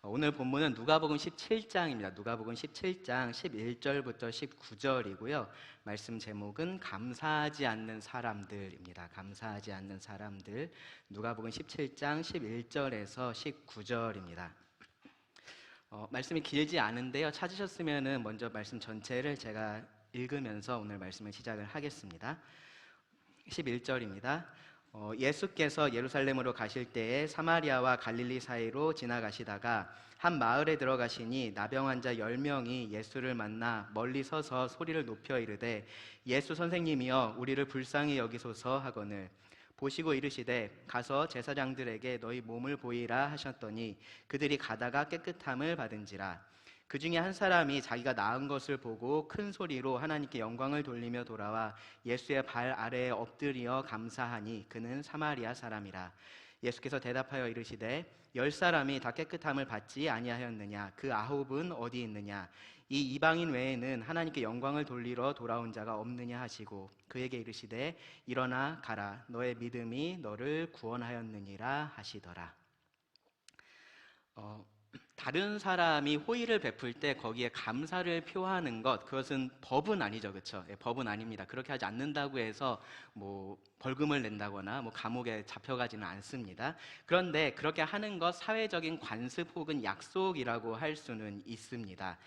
오늘 본문은 누가복음 17장입니다. 누가복음 17장 11절부터 19절이고요. 말씀 제목은 감사하지 않는 사람들입니다. 감사하지 않는 사람들. 누가복음 17장 11절에서 19절입니다. 말씀이 길지 않은데요. 찾으셨으면 먼저 말씀 전체를 제가 읽으면서 오늘 말씀을 시작을 하겠습니다. 11절입니다. 예수께서 예루살렘으로 가실 때에 사마리아와 갈릴리 사이로 지나가시다가 한 마을에 들어가시니 나병 환자 10명이 예수를 만나 멀리 서서 소리를 높여 이르되 예수 선생님이여 우리를 불쌍히 여기소서 하거늘 보시고 이르시되 가서 제사장들에게 너희 몸을 보이라 하셨더니 그들이 가다가 깨끗함을 받은지라. 그 중에 한 사람이 자기가 나은 것을 보고 큰 소리로 하나님께 영광을 돌리며 돌아와 예수의 발 아래에 엎드려 감사하니 그는 사마리아 사람이라. 예수께서 대답하여 이르시되 10사람이 다 깨끗함을 받지 아니하였느냐? 그 9은 어디 있느냐? 이 이방인 외에는 하나님께 영광을 돌리러 돌아온 자가 없느냐 하시고 그에게 이르시되 일어나 가라 너의 믿음이 너를 구원하였느니라 하시더라. 다른 사람이 호의를 베풀 때 거기에 감사를 표하는 것, 그것은 법은 아니죠, 그렇죠? 법은 아닙니다. 그렇게 하지 않는다고 해서 뭐 벌금을 낸다거나 뭐 감옥에 잡혀가지는 않습니다. 그런데 그렇게 하는 것 사회적인 관습 혹은 약속이라고 할 수는 있습니다.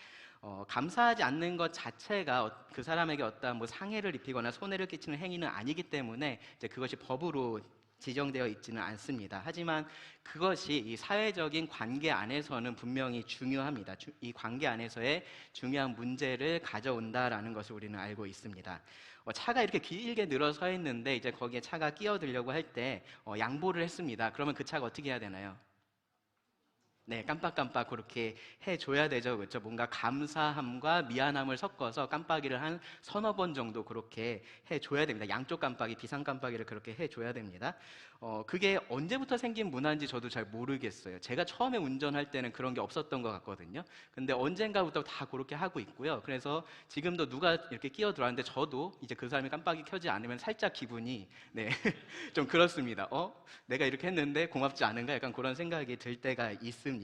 감사하지 않는 것 자체가 그 사람에게 어떠한 뭐 상해를 입히거나 손해를 끼치는 행위는 아니기 때문에 이제 그것이 법으로 지정되어 있지는 않습니다. 하지만 그것이 이 사회적인 관계 안에서는 분명히 중요합니다. 이 관계 안에서의 중요한 문제를 가져온다라는 것을 우리는 알고 있습니다. 차가 이렇게 길게 늘어서 있는데 이제 거기에 차가 끼어들려고 할 때 양보를 했습니다. 그러면 그 차가 어떻게 해야 되나요? 네, 깜빡깜빡 그렇게 해줘야 되죠. 그렇죠? 뭔가 감사함과 미안함을 섞어서 깜빡이를 한 서너 번 정도 그렇게 해줘야 됩니다. 양쪽 깜빡이, 비상 깜빡이를 그렇게 해줘야 됩니다. 그게 언제부터 생긴 문화인지 저도 잘 모르겠어요. 제가 처음에 운전할 때는 그런 게 없었던 것 같거든요. 근데 언젠가부터 다 그렇게 하고 있고요. 그래서 지금도 누가 이렇게 끼어들었는데 저도 이제 그 사람이 깜빡이 켜지 않으면 살짝 기분이 네, 좀 그렇습니다. 내가 이렇게 했는데 고맙지 않은가? 약간 그런 생각이 들 때가 있습니다.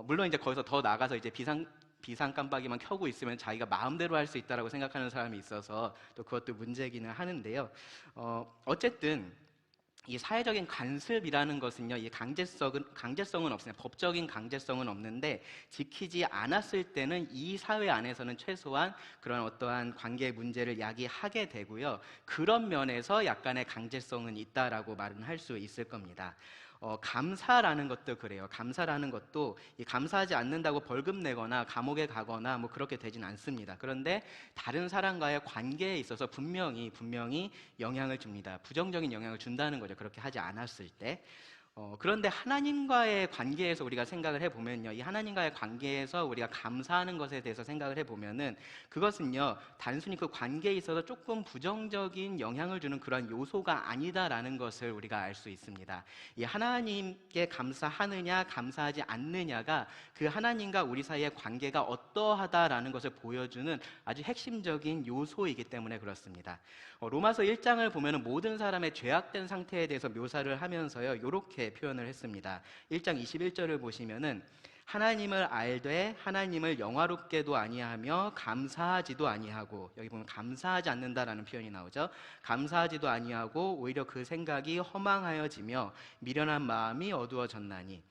물론 이제 거기서 더 나가서 이제 비상 깜빡이만 켜고 있으면 자기가 마음대로 할 수 있다라고 생각하는 사람이 있어서 또 그것도 문제기는 하는데요. 어쨌든 이 사회적인 관습이라는 것은요, 이 강제성은 없습니다. 법적인 강제성은 없는데 지키지 않았을 때는 이 사회 안에서는 최소한 그런 어떠한 관계 문제를 야기하게 되고요. 그런 면에서 약간의 강제성은 있다라고 말은 할 수 있을 겁니다. 감사라는 것도 그래요. 감사라는 것도 감사하지 않는다고 벌금 내거나 감옥에 가거나 뭐 그렇게 되진 않습니다. 그런데 다른 사람과의 관계에 있어서 분명히 영향을 줍니다. 부정적인 영향을 준다는 거죠. 그렇게 하지 않았을 때. 그런데 하나님과의 관계에서 우리가 생각을 해보면요. 이 하나님과의 관계에서 우리가 감사하는 것에 대해서 생각을 해보면은 그것은요. 단순히 그 관계에 있어서 조금 부정적인 영향을 주는 그런 요소가 아니다라는 것을 우리가 알 수 있습니다. 이 하나님께 감사하느냐, 감사하지 않느냐가 그 하나님과 우리 사이의 관계가 어떠하다라는 것을 보여주는 아주 핵심적인 요소이기 때문에 그렇습니다. 로마서 1장을 보면은 모든 사람의 죄악된 상태에 대해서 묘사를 하면서요. 이렇게 표현을 했습니다. 1장 21절을 보시면은 하나님을 알되 하나님을 영화롭게도 아니하며 감사하지도 아니하고, 여기 보면 감사하지 않는다라는 표현이 나오죠. 감사하지도 아니하고 오히려 그 생각이 허망하여지며 미련한 마음이 어두워졌나니.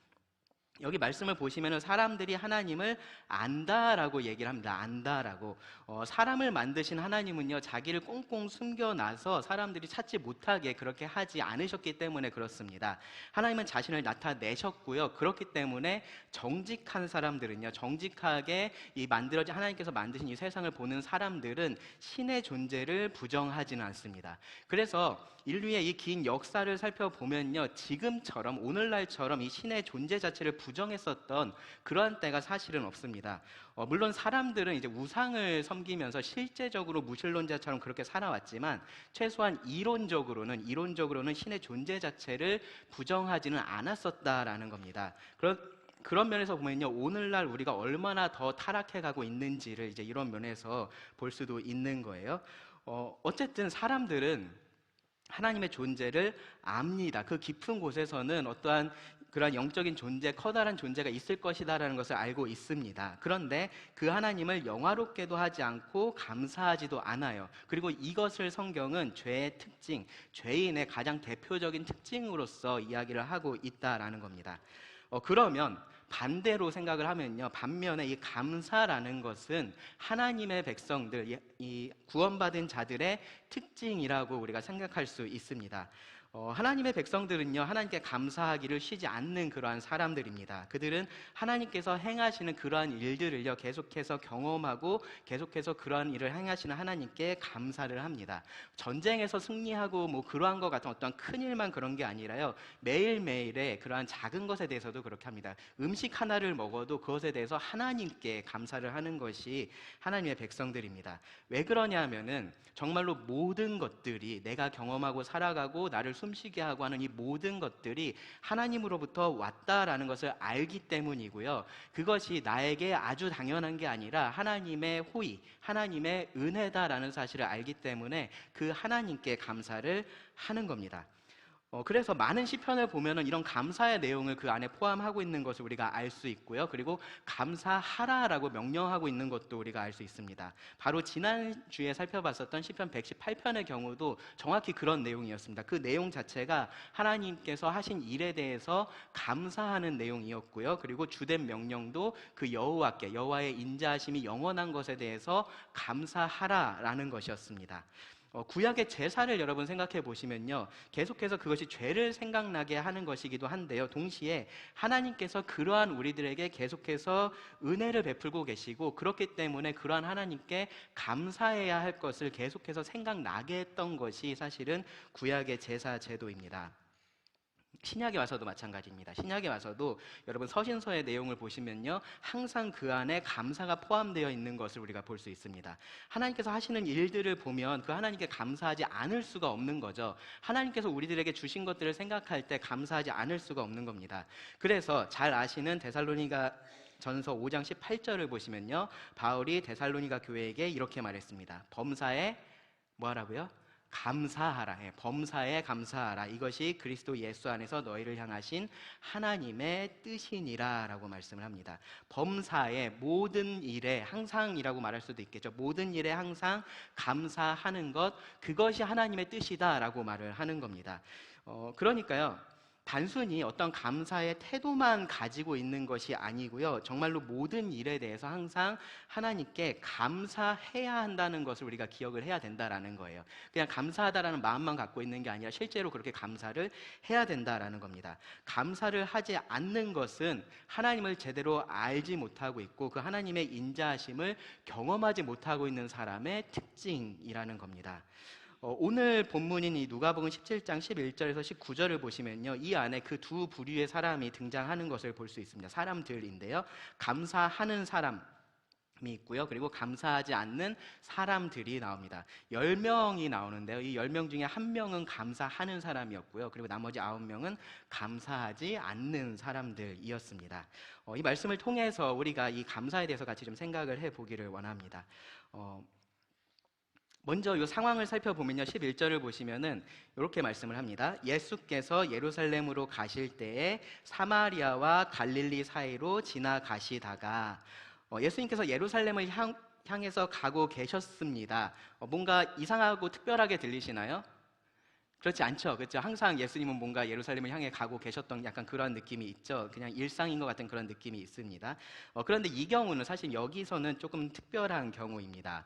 여기 말씀을 보시면 사람들이 하나님을 안다라고 얘기를 합니다. 안다라고. 사람을 만드신 하나님은요, 자기를 꽁꽁 숨겨놔서 사람들이 찾지 못하게 그렇게 하지 않으셨기 때문에 그렇습니다. 하나님은 자신을 나타내셨고요. 그렇기 때문에 정직한 사람들은요, 정직하게 하나님께서 만드신 이 세상을 보는 사람들은 신의 존재를 부정하지는 않습니다. 그래서 인류의 이 긴 역사를 살펴보면요, 지금처럼 오늘날처럼 이 신의 존재 자체를 부정했었던 그러한 때가 사실은 없습니다. 물론 사람들은 이제 우상을 섬기면서 실제적으로 무신론자처럼 그렇게 살아왔지만 최소한 이론적으로는 신의 존재 자체를 부정하지는 않았었다라는 겁니다. 그런 면에서 보면요, 오늘날 우리가 얼마나 더 타락해가고 있는지를 이제 이런 면에서 볼 수도 있는 거예요. 어쨌든 사람들은 하나님의 존재를 압니다. 그 깊은 곳에서는 어떠한 그러한 영적인 존재, 커다란 존재가 있을 것이다라는 것을 알고 있습니다. 그런데 그 하나님을 영화롭게도 하지 않고 감사하지도 않아요. 그리고 이것을 성경은 죄의 특징, 죄인의 가장 대표적인 특징으로서 이야기를 하고 있다라는 겁니다. 그러면 반대로 생각을 하면요, 반면에 이 감사라는 것은 하나님의 백성들, 이 구원받은 자들의 특징이라고 우리가 생각할 수 있습니다. 하나님의 백성들은요, 하나님께 감사하기를 쉬지 않는 그러한 사람들입니다. 그들은 하나님께서 행하시는 그러한 일들을요, 계속해서 경험하고 계속해서 그러한 일을 행하시는 하나님께 감사를 합니다. 전쟁에서 승리하고 뭐 그러한 것 같은 어떤 큰 일만 그런 게 아니라요, 매일매일의 그러한 작은 것에 대해서도 그렇게 합니다. 음식 하나를 먹어도 그것에 대해서 하나님께 감사를 하는 것이 하나님의 백성들입니다. 왜 그러냐면은 정말로 모든 것들이, 내가 경험하고 살아가고 나를 숨쉬게 하고 하는 이 모든 것들이 하나님으로부터 왔다라는 것을 알기 때문이고요. 그것이 나에게 아주 당연한 게 아니라 하나님의 호의, 하나님의 은혜다라는 사실을 알기 때문에 그 하나님께 감사를 하는 겁니다. 그래서 많은 시편을 보면은 이런 감사의 내용을 그 안에 포함하고 있는 것을 우리가 알 수 있고요. 그리고 감사하라라고 명령하고 있는 것도 우리가 알 수 있습니다. 바로 지난주에 살펴봤었던 시편 118편의 경우도 정확히 그런 내용이었습니다. 그 내용 자체가 하나님께서 하신 일에 대해서 감사하는 내용이었고요. 그리고 주된 명령도 그 여호와께, 여호와의 인자하심이 영원한 것에 대해서 감사하라라는 것이었습니다. 구약의 제사를 여러분 생각해 보시면요, 계속해서 그것이 죄를 생각나게 하는 것이기도 한데요, 동시에 하나님께서 그러한 우리들에게 계속해서 은혜를 베풀고 계시고, 그렇기 때문에 그러한 하나님께 감사해야 할 것을 계속해서 생각나게 했던 것이 사실은 구약의 제사 제도입니다. 신약에 와서도 마찬가지입니다. 신약에 와서도 여러분 서신서의 내용을 보시면요, 항상 그 안에 감사가 포함되어 있는 것을 우리가 볼 수 있습니다. 하나님께서 하시는 일들을 보면 그 하나님께 감사하지 않을 수가 없는 거죠. 하나님께서 우리들에게 주신 것들을 생각할 때 감사하지 않을 수가 없는 겁니다. 그래서 잘 아시는 데살로니가 전서 5장 18절을 보시면요, 바울이 데살로니가 교회에게 이렇게 말했습니다. 범사에 뭐 하라고요? 감사하라. 범사에 감사하라. 이것이 그리스도 예수 안에서 너희를 향하신 하나님의 뜻이니라 라고 말씀을 합니다. 범사에, 모든 일에, 항상이라고 말할 수도 있겠죠. 모든 일에 항상 감사하는 것, 그것이 하나님의 뜻이다 라고 말을 하는 겁니다. 그러니까요, 단순히 어떤 감사의 태도만 가지고 있는 것이 아니고요, 정말로 모든 일에 대해서 항상 하나님께 감사해야 한다는 것을 우리가 기억을 해야 된다라는 거예요. 그냥 감사하다라는 마음만 갖고 있는 게 아니라 실제로 그렇게 감사를 해야 된다라는 겁니다. 감사를 하지 않는 것은 하나님을 제대로 알지 못하고 있고 그 하나님의 인자하심을 경험하지 못하고 있는 사람의 특징이라는 겁니다. 오늘 본문인 이 누가복음 17장 11절에서 19절을 보시면요, 이 안에 그 두 부류의 사람이 등장하는 것을 볼 수 있습니다. 사람들인데요, 감사하는 사람이 있고요, 그리고 감사하지 않는 사람들이 나옵니다. 10명이 나오는데요, 이 10명 중에 1명은 감사하는 사람이었고요, 그리고 나머지 9명은 감사하지 않는 사람들이었습니다. 이 말씀을 통해서 우리가 이 감사에 대해서 같이 좀 생각을 해보기를 원합니다. 먼저 이 상황을 살펴보면요, 11절을 보시면은 이렇게 말씀을 합니다. 예수께서 예루살렘으로 가실 때에 사마리아와 갈릴리 사이로 지나가시다가, 예수님께서 예루살렘을 향해서 가고 계셨습니다. 뭔가 이상하고 특별하게 들리시나요? 그렇지 않죠. 그렇죠. 항상 예수님은 뭔가 예루살렘을 향해 가고 계셨던 약간 그런 느낌이 있죠. 그냥 일상인 것 같은 그런 느낌이 있습니다. 그런데 이 경우는 사실 여기서는 조금 특별한 경우입니다.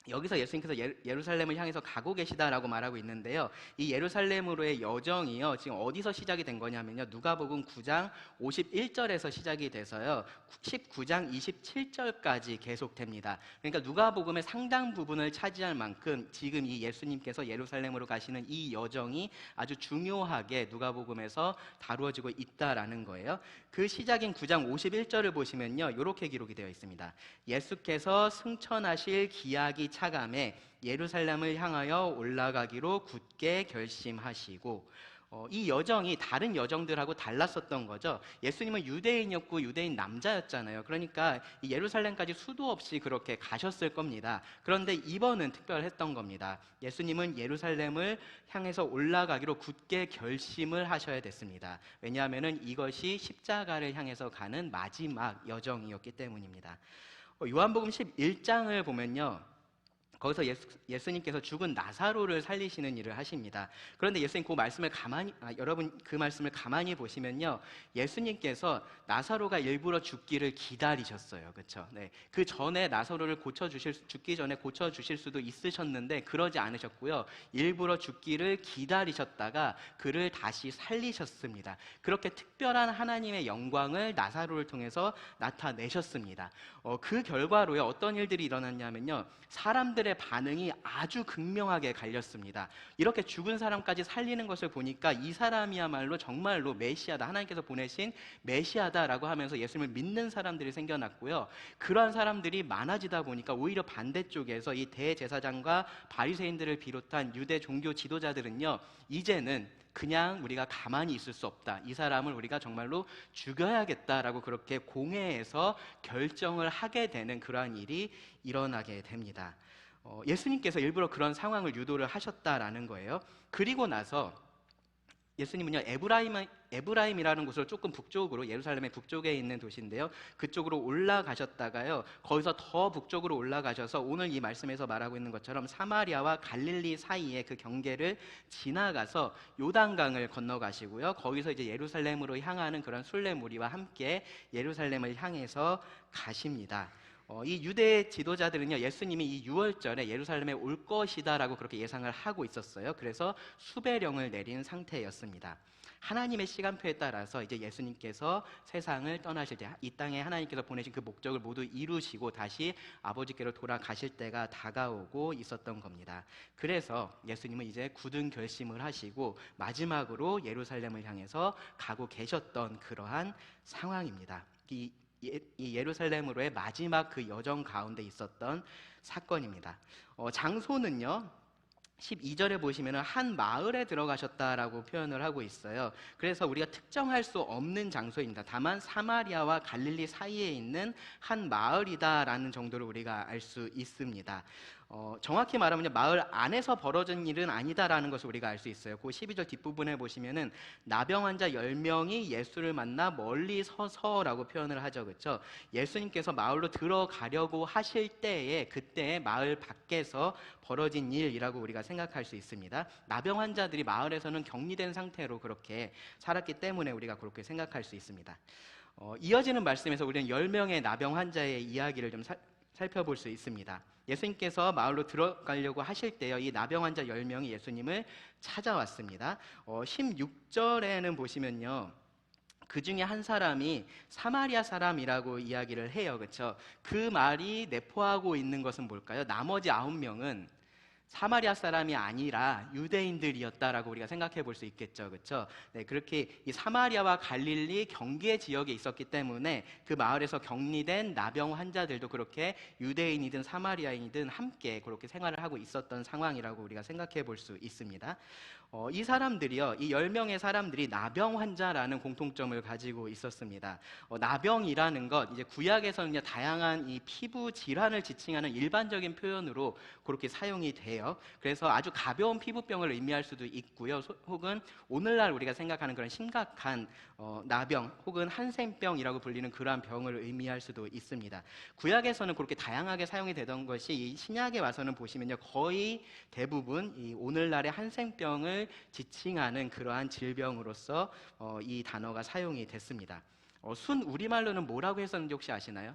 여기서 예수님께서 예루살렘을 향해서 가고 계시다라고 말하고 있는데요, 이 예루살렘으로의 여정이요, 지금 어디서 시작이 된 거냐면요, 누가복음 9장 51절에서 시작이 돼서요 19장 27절까지 계속됩니다. 그러니까 누가복음의 상당 부분을 차지할 만큼 지금 이 예수님께서 예루살렘으로 가시는 이 여정이 아주 중요하게 누가복음에서 다루어지고 있다라는 거예요. 그 시작인 9장 51절을 보시면요, 이렇게 기록이 되어 있습니다. 예수께서 승천하실 기약이 차감해 예루살렘을 향하여 올라가기로 굳게 결심하시고, 이 여정이 다른 여정들하고 달랐었던 거죠. 예수님은 유대인이었고 유대인 남자였잖아요. 그러니까 이 예루살렘까지 수도 없이 그렇게 가셨을 겁니다. 그런데 이번은 특별했던 겁니다. 예수님은 예루살렘을 향해서 올라가기로 굳게 결심을 하셔야 됐습니다. 왜냐하면 이것이 십자가를 향해서 가는 마지막 여정이었기 때문입니다. 요한복음 11장을 보면요, 거기서 예수님께서 죽은 나사로를 살리시는 일을 하십니다. 그런데 예수님 그 말씀을 여러분 그 말씀을 가만히 보시면요, 예수님께서 나사로가 일부러 죽기를 기다리셨어요. 그렇죠? 네. 그 전에 나사로를 죽기 전에 고쳐 주실 수도 있으셨는데 그러지 않으셨고요. 일부러 죽기를 기다리셨다가 그를 다시 살리셨습니다. 그렇게 특별한 하나님의 영광을 나사로를 통해서 나타내셨습니다. 그 결과로요, 어떤 일들이 일어났냐면요, 사람들의 반응이 아주 극명하게 갈렸습니다. 이렇게 죽은 사람까지 살리는 것을 보니까 이 사람이야말로 정말로 메시아다, 하나님께서 보내신 메시아다라고 하면서 예수님을 믿는 사람들이 생겨났고요. 그러한 사람들이 많아지다 보니까 오히려 반대쪽에서 이 대제사장과 바리새인들을 비롯한 유대 종교 지도자들은요, 이제는 그냥 우리가 가만히 있을 수 없다, 이 사람을 우리가 정말로 죽여야겠다라고 그렇게 공회에서 결정을 하게 되는 그러한 일이 일어나게 됩니다. 예수님께서 일부러 그런 상황을 유도를 하셨다라는 거예요. 그리고 나서 예수님은요, 에브라임이라는 곳으로 조금 북쪽으로, 예루살렘의 북쪽에 있는 도시인데요, 그쪽으로 올라가셨다가요, 거기서 더 북쪽으로 올라가셔서 오늘 이 말씀에서 말하고 있는 것처럼 사마리아와 갈릴리 사이의 그 경계를 지나가서 요단강을 건너가시고요, 거기서 이제 예루살렘으로 향하는 그런 순례무리와 함께 예루살렘을 향해서 가십니다. 이 유대 지도자들은요, 예수님이 이 유월절에 예루살렘에 올 것이다라고 그렇게 예상을 하고 있었어요. 그래서 수배령을 내린 상태였습니다. 하나님의 시간표에 따라서 이제 예수님께서 세상을 떠나실 때, 이 땅에 하나님께서 보내신 그 목적을 모두 이루시고 다시 아버지께로 돌아가실 때가 다가오고 있었던 겁니다. 그래서 예수님은 이제 굳은 결심을 하시고 마지막으로 예루살렘을 향해서 가고 계셨던 그러한 상황입니다. 이 예루살렘으로의 마지막 그 여정 가운데 있었던 사건입니다. 장소는요, 12절에 보시면 한 마을에 들어가셨다라고 표현을 하고 있어요. 그래서 우리가 특정할 수 없는 장소입니다. 다만 사마리아와 갈릴리 사이에 있는 한 마을이다라는 정도로 우리가 알 수 있습니다. 정확히 말하면 마을 안에서 벌어진 일은 아니다라는 것을 우리가 알 수 있어요. 그 12절 뒷부분에 보시면은 나병 환자 10명이 예수를 만나 멀리 서서라고 표현을 하죠. 그렇죠? 예수님께서 마을로 들어가려고 하실 때에, 그때 마을 밖에서 벌어진 일이라고 우리가 생각할 수 있습니다. 나병 환자들이 마을에서는 격리된 상태로 그렇게 살았기 때문에 우리가 그렇게 생각할 수 있습니다. 이어지는 말씀에서 우리는 10명의 나병 환자의 이야기를 좀 살펴볼 수 있습니다. 예수님께서 마을로 들어가려고 하실 때요, 이 나병 환자 10명이 예수님을 찾아왔습니다. 16절에는 보시면요, 그 중에 한 사람이 사마리아 사람이라고 이야기를 해요. 그렇죠? 그 말이 내포하고 있는 것은 뭘까요? 나머지 9명은 사마리아 사람이 아니라 유대인들이었다라고 우리가 생각해 볼 수 있겠죠. 그렇죠? 네, 그렇게 이 사마리아와 갈릴리 경계 지역에 있었기 때문에 그 마을에서 격리된 나병 환자들도 그렇게 유대인이든 사마리아인이든 함께 그렇게 생활을 하고 있었던 상황이라고 우리가 생각해 볼 수 있습니다. 이 사람들이요, 이 10명의 사람들이 나병 환자라는 공통점을 가지고 있었습니다. 나병이라는 것, 이제 구약에서는 다양한 이 피부 질환을 지칭하는 일반적인 표현으로 그렇게 사용이 돼요. 그래서 아주 가벼운 피부병을 의미할 수도 있고요, 혹은 오늘날 우리가 생각하는 그런 심각한 나병 혹은 한센병이라고 불리는 그러한 병을 의미할 수도 있습니다. 구약에서는 그렇게 다양하게 사용이 되던 것이 이 신약에 와서는 보시면요, 거의 대부분 이 오늘날의 한센병을 지칭하는 그러한 질병으로서 이 단어가 사용이 됐습니다. 순 우리말로는 뭐라고 했었는지 혹시 아시나요?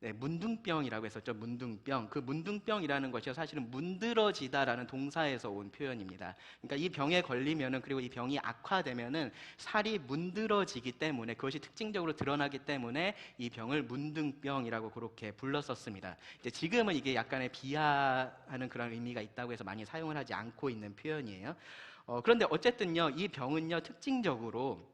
네, 문둥병이라고 했었죠. 문둥병. 그 문둥병이라는 것이 사실은 문드러지다라는 동사에서 온 표현입니다. 그러니까 이 병에 걸리면은, 그리고 이 병이 악화되면은 살이 문드러지기 때문에, 그것이 특징적으로 드러나기 때문에 이 병을 문둥병이라고 그렇게 불렀었습니다. 이제 지금은 이게 약간의 비하하는 그런 의미가 있다고 해서 많이 사용을 하지 않고 있는 표현이에요. 그런데 어쨌든요, 이 병은요, 특징적으로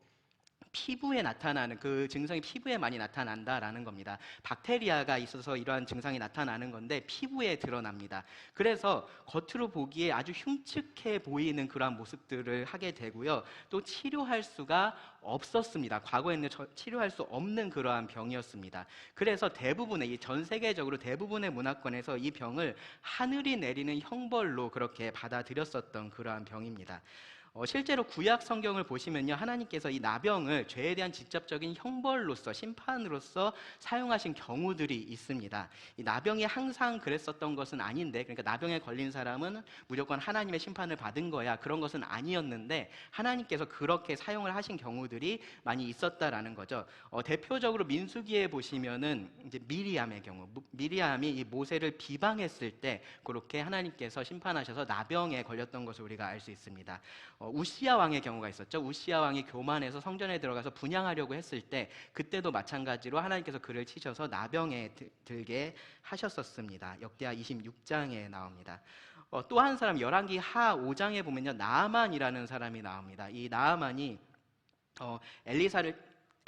피부에 나타나는 그 증상이 피부에 많이 나타난다라는 겁니다. 박테리아가 있어서 이러한 증상이 나타나는 건데 피부에 드러납니다. 그래서 겉으로 보기에 아주 흉측해 보이는 그러한 모습들을 하게 되고요. 또 치료할 수가 없었습니다. 과거에는 치료할 수 없는 그러한 병이었습니다. 그래서 대부분의 전 세계적으로 대부분의 문화권에서 이 병을 하늘이 내리는 형벌로 그렇게 받아들였었던 그러한 병입니다. 실제로 구약 성경을 보시면요, 하나님께서 이 나병을 죄에 대한 직접적인 형벌로서 심판으로서 사용하신 경우들이 있습니다. 이 나병이 항상 그랬었던 것은 아닌데, 그러니까 나병에 걸린 사람은 무조건 하나님의 심판을 받은 거야, 그런 것은 아니었는데 하나님께서 그렇게 사용을 하신 경우들이 많이 있었다라는 거죠. 대표적으로 민수기에 보시면은 이제 미리암의 경우, 미리암이 이 모세를 비방했을 때 그렇게 하나님께서 심판하셔서 나병에 걸렸던 것을 우리가 알 수 있습니다. 우시야 왕의 경우가 있었죠. 우시야 왕이 교만해서 성전에 들어가서 분향하려고 했을 때 그때도 마찬가지로 하나님께서 그를 치셔서 나병에 들게 하셨었습니다. 역대하 26장에 나옵니다. 또 한 사람 열왕기 하 5장에 보면요, 나아만이라는 사람이 나옵니다. 이 나아만이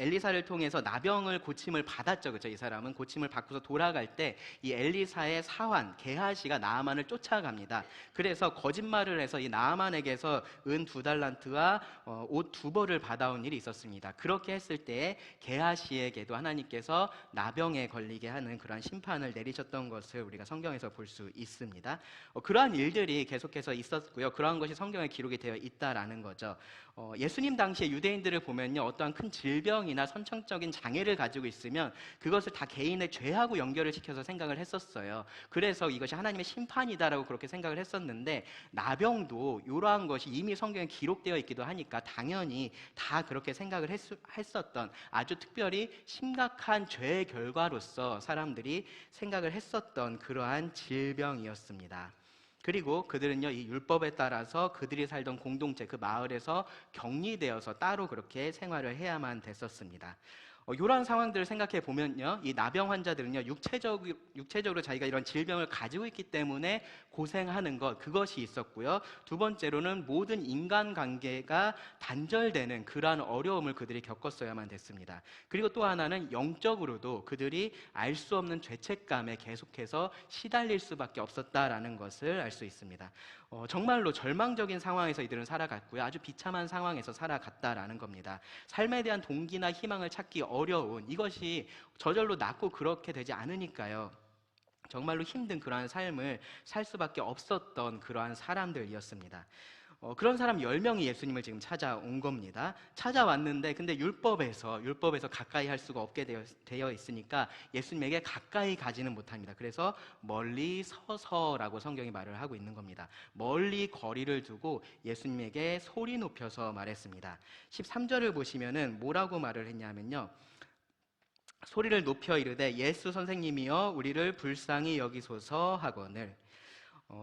엘리사를 통해서 나병을 고침을 받았죠. 그렇죠? 이 사람은 고침을 받고서 돌아갈 때 이 엘리사의 사환 게하시가 나아만을 쫓아갑니다. 그래서 거짓말을 해서 이 나아만에게서 은 2달란트와 옷 2벌을 받아온 일이 있었습니다. 그렇게 했을 때에 게하시에게도 하나님께서 나병에 걸리게 하는 그러한 심판을 내리셨던 것을 우리가 성경에서 볼 수 있습니다. 그러한 일들이 계속해서 있었고요. 그러한 것이 성경에 기록이 되어 있다라는 거죠. 예수님 당시에 유대인들을 보면요, 어떠한 큰 질병이나 선천적인 장애를 가지고 있으면 그것을 다 개인의 죄하고 연결을 시켜서 생각을 했었어요. 그래서 이것이 하나님의 심판이다라고 그렇게 생각을 했었는데, 나병도 이러한 것이 이미 성경에 기록되어 있기도 하니까 당연히 다 그렇게 생각을 했었던, 아주 특별히 심각한 죄의 결과로서 사람들이 생각을 했었던 그러한 질병이었습니다. 그리고 그들은요, 이 율법에 따라서 그들이 살던 공동체, 그 마을에서 격리되어서 따로 그렇게 생활을 해야만 됐었습니다. 이러한 상황들을 생각해 보면요, 이 나병 환자들은요, 육체적으로 자기가 이런 질병을 가지고 있기 때문에 고생하는 것, 그것이 있었고요. 두 번째로는 모든 인간관계가 단절되는 그러한 어려움을 그들이 겪었어야만 됐습니다. 그리고 또 하나는 영적으로도 그들이 알 수 없는 죄책감에 계속해서 시달릴 수밖에 없었다라는 것을 알 수 있습니다. 정말로 절망적인 상황에서 이들은 살아갔고요. 아주 비참한 상황에서 살아갔다라는 겁니다. 삶에 대한 동기나 희망을 찾기 어려운, 이것이 저절로 낫고 그렇게 되지 않으니까요, 정말로 힘든 그러한 삶을 살 수밖에 없었던 그러한 사람들이었습니다. 그런 사람 10명이 예수님을 지금 찾아온 겁니다. 찾아왔는데 근데 율법에서 가까이 할 수가 없게 되어 있으니까 예수님에게 가까이 가지는 못합니다. 그래서 멀리 서서라고 성경이 말을 하고 있는 겁니다. 멀리 거리를 두고 예수님에게 소리 높여서 말했습니다. 13절을 보시면은 뭐라고 말을 했냐면요, 소리를 높여 이르되 예수 선생님이여 우리를 불쌍히 여기소서 하거늘.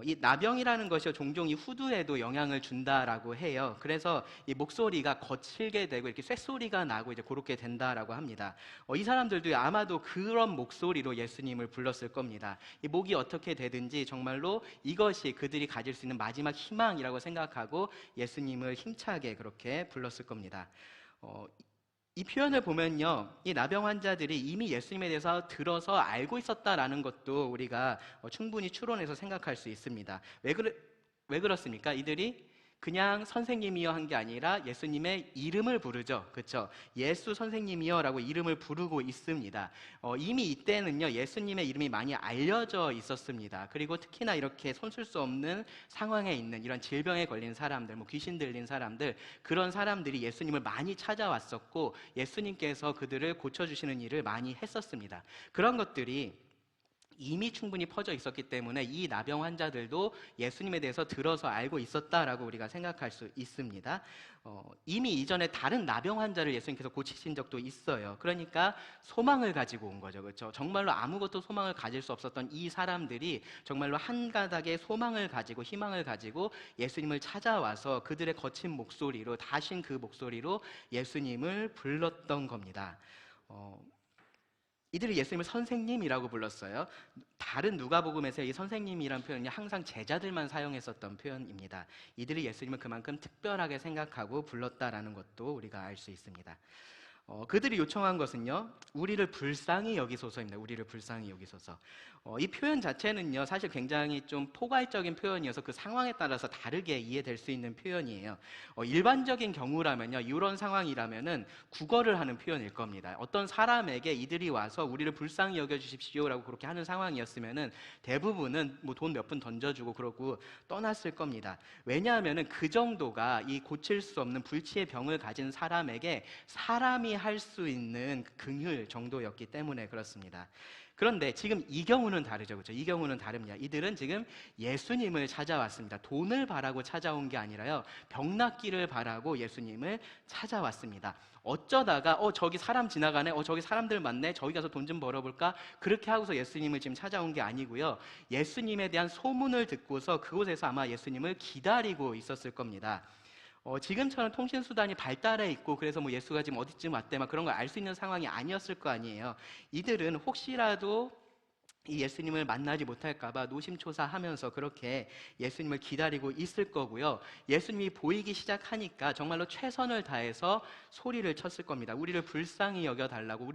이 나병이라는 것이 종종 이 후두에도 영향을 준다라고 해요. 그래서 이 목소리가 거칠게 되고 이렇게 쇳소리가 나고 이제 그렇게 된다라고 합니다. 이 사람들도 아마도 그런 목소리로 예수님을 불렀을 겁니다. 이 목이 어떻게 되든지 정말로 이것이 그들이 가질 수 있는 마지막 희망이라고 생각하고 예수님을 힘차게 그렇게 불렀을 겁니다. 이 표현을 보면요, 이 나병 환자들이 이미 예수님에 대해서 들어서 알고 있었다라는 것도 우리가 충분히 추론해서 생각할 수 있습니다. 왜 그렇습니까? 이들이 그냥 선생님이여 한 게 아니라 예수님의 이름을 부르죠. 그렇죠? 예수 선생님이여 라고 이름을 부르고 있습니다. 이미 이때는요, 예수님의 이름이 많이 알려져 있었습니다. 그리고 특히나 이렇게 손쓸 수 없는 상황에 있는 이런 질병에 걸린 사람들, 뭐 귀신 들린 사람들, 그런 사람들이 예수님을 많이 찾아왔었고 예수님께서 그들을 고쳐주시는 일을 많이 했었습니다. 그런 것들이 이미 충분히 퍼져 있었기 때문에 이 나병 환자들도 예수님에 대해서 들어서 알고 있었다라고 우리가 생각할 수 있습니다. 이미 이전에 다른 나병 환자를 예수님께서 고치신 적도 있어요. 그러니까 소망을 가지고 온 거죠. 그렇죠? 정말로 아무것도 소망을 가질 수 없었던 이 사람들이 정말로 한 가닥의 소망을 가지고 희망을 가지고 예수님을 찾아와서 그들의 거친 목소리로, 다신 그 목소리로 예수님을 불렀던 겁니다. 이들이 예수님을 선생님이라고 불렀어요. 다른 누가복음에서 이 선생님이란 표현이 항상 제자들만 사용했었던 표현입니다. 이들이 예수님을 그만큼 특별하게 생각하고 불렀다라는 것도 우리가 알 수 있습니다. 그들이 요청한 것은요, 우리를 불쌍히 여기소서입니다. 우리를 불쌍히 여기소서. 이 표현 자체는요, 사실 굉장히 좀 포괄적인 표현이어서 그 상황에 따라서 다르게 이해될 수 있는 표현이에요. 일반적인 경우라면요, 이런 상황이라면은 국어를 하는 표현일 겁니다. 어떤 사람에게 이들이 와서 우리를 불쌍히 여겨주십시오라고 그렇게 하는 상황이었으면은 대부분은 뭐 돈 몇 푼 던져주고 그러고 떠났을 겁니다. 왜냐하면은 그 정도가 이 고칠 수 없는 불치의 병을 가진 사람에게 사람이 할 수 있는 긍휼 정도였기 때문에 그렇습니다. 그런데 지금 이 경우는 다르죠. 그렇죠? 이 경우는 다릅니다. 이들은 지금 예수님을 찾아왔습니다. 돈을 바라고 찾아온 게 아니라요, 병 낫기를 바라고 예수님을 찾아왔습니다. 어쩌다가 저기 사람 지나가네, 저기 사람들 많네, 저기 가서 돈 좀 벌어볼까, 그렇게 하고서 예수님을 지금 찾아온 게 아니고요, 예수님에 대한 소문을 듣고서 그곳에서 아마 예수님을 기다리고 있었을 겁니다. 지금처럼 통신수단이 발달해 있고 그래서 뭐 예수가 지금 어디쯤 왔대 막 그런 걸 알 수 있는 상황이 아니었을 거 아니에요. 이들은 혹시라도 이 예수님을 만나지 못할까봐 노심초사하면서 그렇게 예수님을 기다리고 있을 거고요. 예수님이 보이기 시작하니까 정말로 최선을 다해서 소리를 쳤을 겁니다. 우리를 불쌍히 여겨달라고,